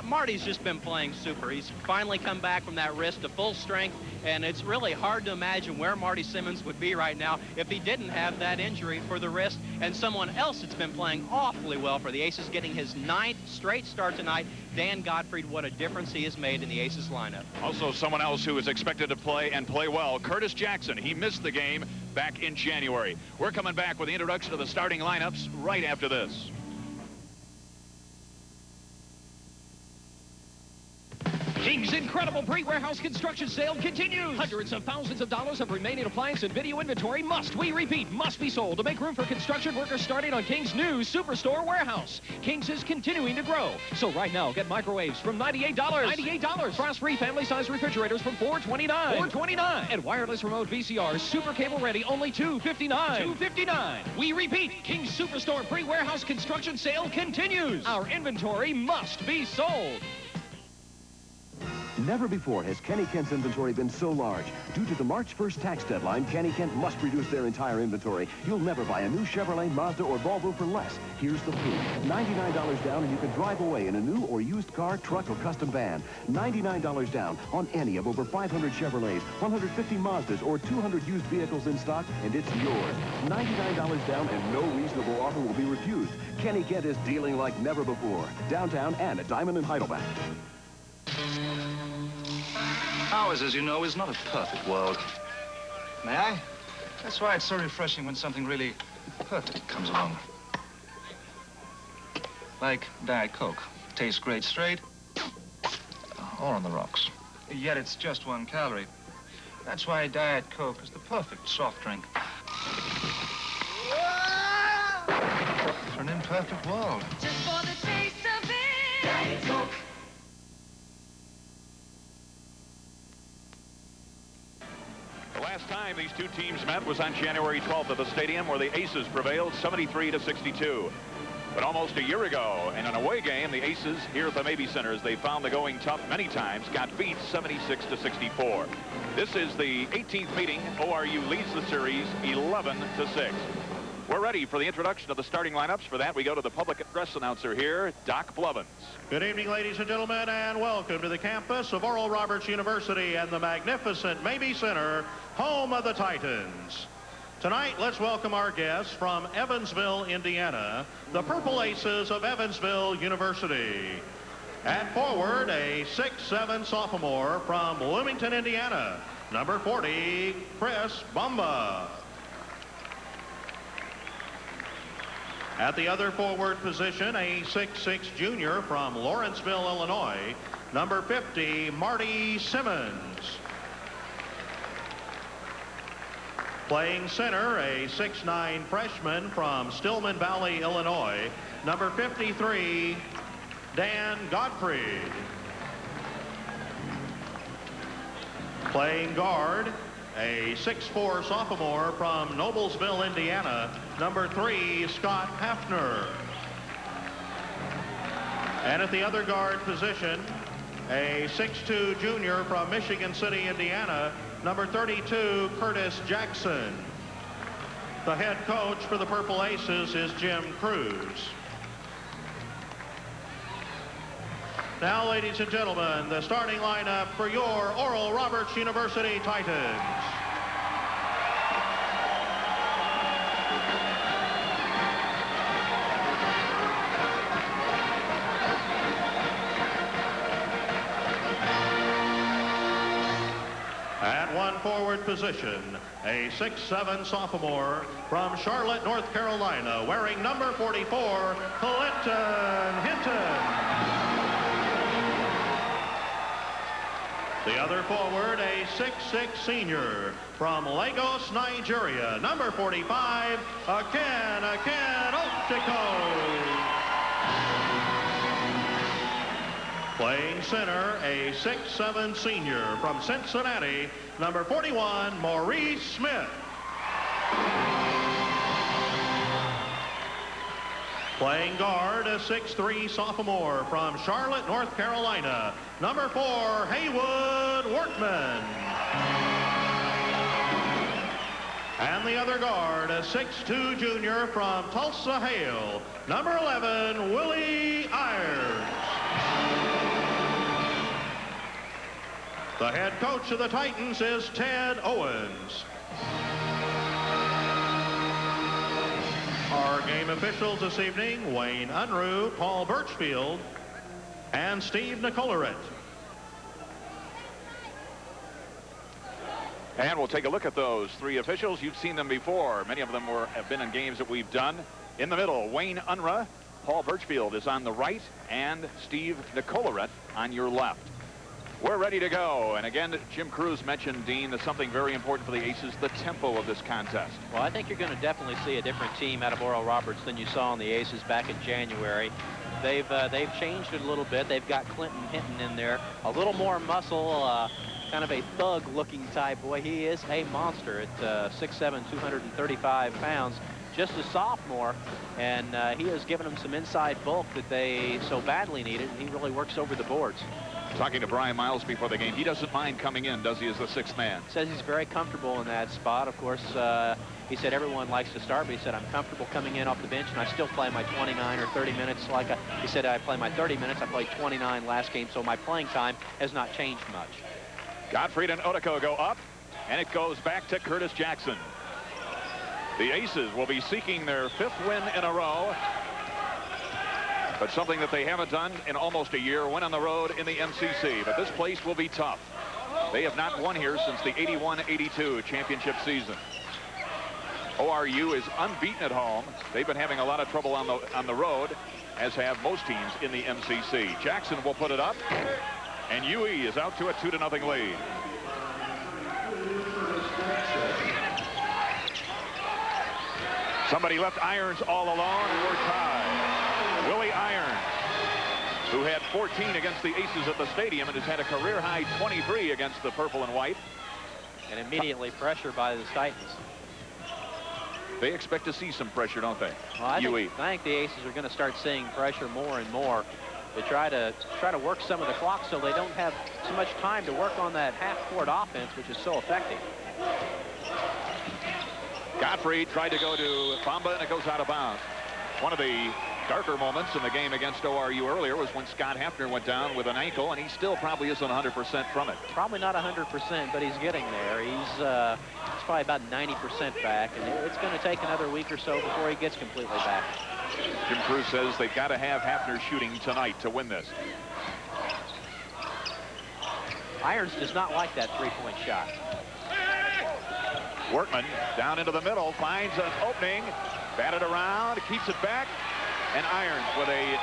Marty's just been playing super. He's finally come back from that wrist to full strength, and it's really hard to imagine where Marty Simmons would be right now if he didn't have that injury for the wrist. And someone else that's been playing awfully well for the Aces, getting his 9th straight start tonight, Dan Gottfried. What a difference he has made in the Aces lineup. Also, someone else who is expected to play and play well, Curtis Jackson. He missed the game back in January. We're coming back with the introduction of the starting lineups right after this. King's incredible pre-warehouse construction sale continues. Hundreds of thousands of dollars of remaining appliance and video inventory must be sold to make room for construction workers starting on King's new Superstore warehouse. King's is continuing to grow. So right now, get microwaves from $98. $98. Frost-free family-size refrigerators from $429. $429. And wireless remote VCRs, super cable ready, only $259. $259. We repeat, King's Superstore pre-warehouse construction sale continues. Our inventory must be sold. Never before has Kenny Kent's inventory been so large. Due to the March 1st tax deadline, Kenny Kent must reduce their entire inventory. You'll never buy a new Chevrolet, Mazda, or Volvo for less. Here's the proof. $99 down and you can drive away in a new or used car, truck, or custom van. $99 down on any of over 500 Chevrolets, 150 Mazdas, or 200 used vehicles in stock, and it's yours. $99 down and no reasonable offer will be refused. Kenny Kent is dealing like never before. Downtown and at Diamond and Heidelberg. Ours, as you know, is not a perfect world. May I? That's why it's so refreshing when something really perfect comes along. Like Diet Coke. Tastes great straight or on the rocks. Yet it's just 1 calorie. That's why Diet Coke is the perfect soft drink. For an imperfect world. Just for the taste of it. Diet Coke. The last time these two teams met was on January 12th at the stadium, where the Aces prevailed 73-62. But almost a year ago, in an away game, the Aces here at the Mabee Center, they found the going tough many times, got beat 76-64. This is the 18th meeting. ORU leads the series 11-6. We're ready for the introduction of the starting lineups. For that, we go to the public address announcer here, Doc Blevins. Good evening, ladies and gentlemen, and welcome to the campus of Oral Roberts University and the magnificent Mabee Center, home of the Titans. Tonight, let's welcome our guests from Evansville, Indiana, the Purple Aces of Evansville University. At forward, a 6'7" sophomore from Bloomington, Indiana, number 40, Chris Bumba. At the other forward position, a 6'6" junior from Lawrenceville, Illinois, number 50, Marty Simmons. Playing center, a 6'9" freshman from Stillman Valley, Illinois, number 53, Dan Gottfried. Playing guard, a 6'4" sophomore from Noblesville, Indiana, number 3, Scott Hafner. And at the other guard position, a 6'2" junior from Michigan City, Indiana, number 32, Curtis Jackson. The head coach for the Purple Aces is Jim Cruz. Now, ladies and gentlemen, the starting lineup for your Oral Roberts University Titans. At one forward position, a 6'7" sophomore from Charlotte, North Carolina, wearing number 44, Clinton Hinton. The other forward, a 6'6" senior from Lagos, Nigeria, number 45, Aken Ochiko. Playing center, a 6'7" senior from Cincinnati, number 41, Maurice Smith. Playing guard, a 6'3" sophomore from Charlotte, North Carolina, number 4, Haywood Workman. And the other guard, a 6'2" junior from Tulsa Hale, number 11, Willie Ayers. The head coach of the Titans is Ted Owens. Our game officials this evening, Wayne Unruh, Paul Birchfield, and Steve Nicolerit. And we'll take a look at those three officials. You've seen them before. Many of them have been in games that we've done. In the middle, Wayne Unruh. Paul Birchfield is on the right, and Steve Nicolerit on your left. We're ready to go. And again, Jim Crews mentioned, Dean, that something very important for the Aces, the tempo of this contest. Well, I think you're going to definitely see a different team out of Oral Roberts than you saw on the Aces back in January. They've changed it a little bit. They've got Clinton Hinton in there, a little more muscle, kind of a thug-looking type boy. He is a monster at 6'7", 235 pounds. Just a sophomore, and he has given them some inside bulk that they so badly needed, and he really works over the boards. Talking to Brian Miles before the game, he doesn't mind coming in, does he, as the sixth man? Says he's very comfortable in that spot. Of course, he said everyone likes to start, but he said I'm comfortable coming in off the bench, and I still play my 29 or 30 minutes. He said I play my 30 minutes. I played 29 last game, so my playing time has not changed much. Gottfried and Odeko go up, and it goes back to Curtis Jackson. The Aces will be seeking their 5th win in a row, but something that they haven't done in almost a year, win on the road in the MCC. But this place will be tough. They have not won here since the 81-82 championship season. ORU is unbeaten at home. They've been having a lot of trouble on the road, as have most teams in the MCC. Jackson will put it up, and UE is out to a 2-0 lead. Somebody left Irons all alone, and we're tied. Willie Irons, who had 14 against the Aces at the stadium and has had a career-high 23 against the purple and white. And immediately pressure by the Titans. They expect to see some pressure, don't they? Well, I think the Aces are going to start seeing pressure more and more. They try to work some of the clock so they don't have so much time to work on that half-court offense, which is so effective. Gottfried tried to go to Bamba, and it goes out of bounds. One of the darker moments in the game against ORU earlier was when Scott Hafner went down with an ankle, and he still probably isn't 100% from it. Probably not 100%, but he's getting there. He's probably about 90% back, and it's going to take another week or so before he gets completely back. Jim Crews says they've got to have Hafner shooting tonight to win this. Irons does not like that three-point shot. Workman down into the middle, finds an opening, batted around, keeps it back, and Irons with a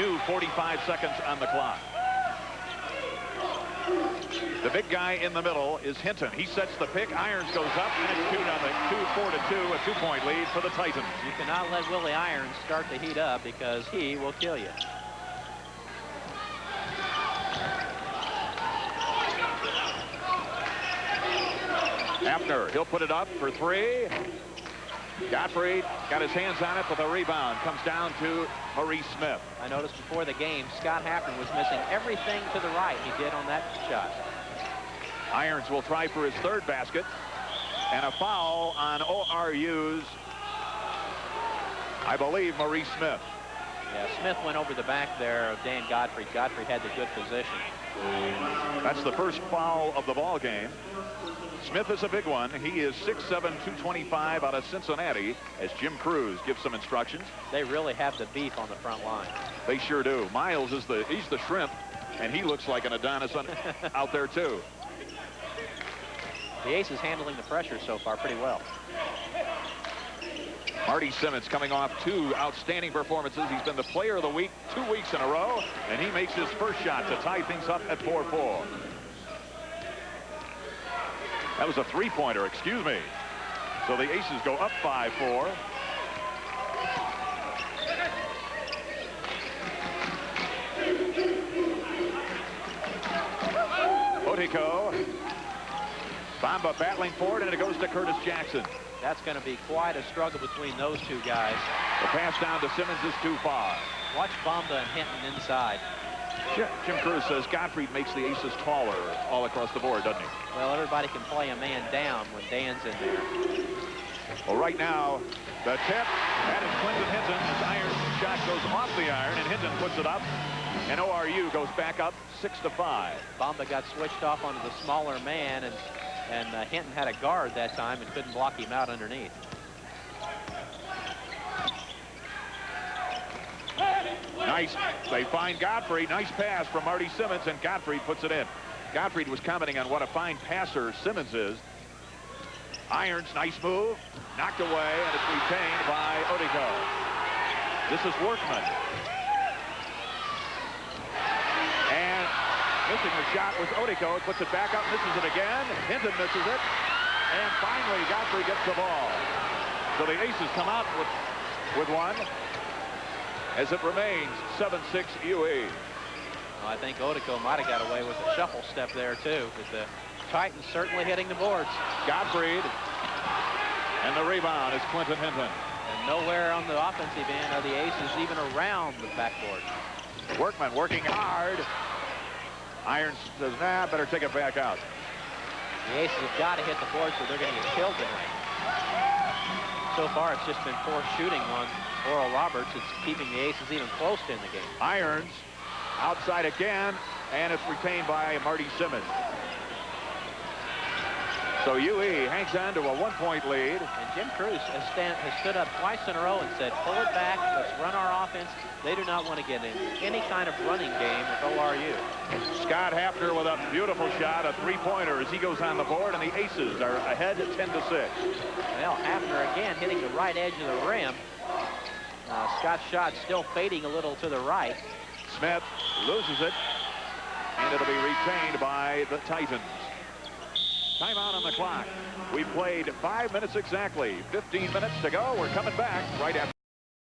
new 45 seconds on the clock. The big guy in the middle is Hinton. He sets the pick. Irons goes up, and it's 2-0. 4-2, a 2-point lead for the Titans. You cannot let Willie Irons start to heat up because he will kill you. Hafner, he'll put it up for 3. Gottfried got his hands on it, but the rebound comes down to Maurice Smith. I noticed before the game, Scott Hafner was missing everything to the right he did on that shot. Irons will try for his 3rd basket, and a foul on ORU's, I believe, Maurice Smith. Yeah, Smith went over the back there of Dan Gottfried. Gottfried had the good position. That's the first foul of the ball game. Smith is a big one. He is 6'7", 225 out of Cincinnati, as Jim Crews gives some instructions. They really have the beef on the front line. They sure do. Miles is he's the shrimp, and he looks like an Adonis out there too. The Ace is handling the pressure so far pretty well. Marty Simmons coming off 2 outstanding performances. He's been the player of the week 2 weeks in a row, and he makes his first shot to tie things up at 4-4. That was a 3-pointer, excuse me. So the Aces go up 5-4. Odeko. Bamba battling for it, and it goes to Curtis Jackson. That's going to be quite a struggle between those two guys. The pass down to Simmons is too far. Watch Bamba and Hinton inside. Jim Cruz says Gottfried makes the aces taller all across the board, doesn't he? Well, everybody can play a man down when Dan's in there. Well, right now, the tip, that is Clinton Hinton. His iron shot goes off the iron, and Hinton puts it up. And ORU goes back up 6-5. Bamba got switched off onto the smaller man, and Hinton had a guard that time and couldn't block him out underneath. Nice. They find Gottfried. Nice pass from Marty Simmons, and Gottfried puts it in. Gottfried was commenting on what a fine passer Simmons is. Irons, nice move. Knocked away, and it's retained by Odico. This is Workman. And missing the shot was Odico. It puts it back up, misses it again. Hinton misses it. And finally, Gottfried gets the ball. So the Aces come out with one, as it remains 7-6 UE. Well, I think Odico might have got away with a shuffle step there, too, because the Titans certainly hitting the boards. Gottfried. And the rebound is Clinton Hinton. And nowhere on the offensive end are the Aces even around the backboard. Workman working hard. Irons says, nah, better take it back out. The Aces have got to hit the boards or they're going to get killed tonight. So far, it's just been poor shooting on Oral Roberts. It's keeping the Aces even close in the game. Irons outside again, and it's retained by Marty Simmons. So UE hangs on to a 1-point lead. And Jim Cruz has stood up twice in a row and said, pull it back, let's run our offense. They do not want to get in any kind of running game with ORU. Scott Hafner with a beautiful shot, a three-pointer as he goes on the board, and the Aces are ahead 10-6. Well, Hafner again hitting the right edge of the rim. Scott's shot still fading a little to the right. Smith loses it, and it'll be retained by the Titans. Timeout on the clock. We've played 5 minutes exactly. 15 minutes to go. We're coming back right after.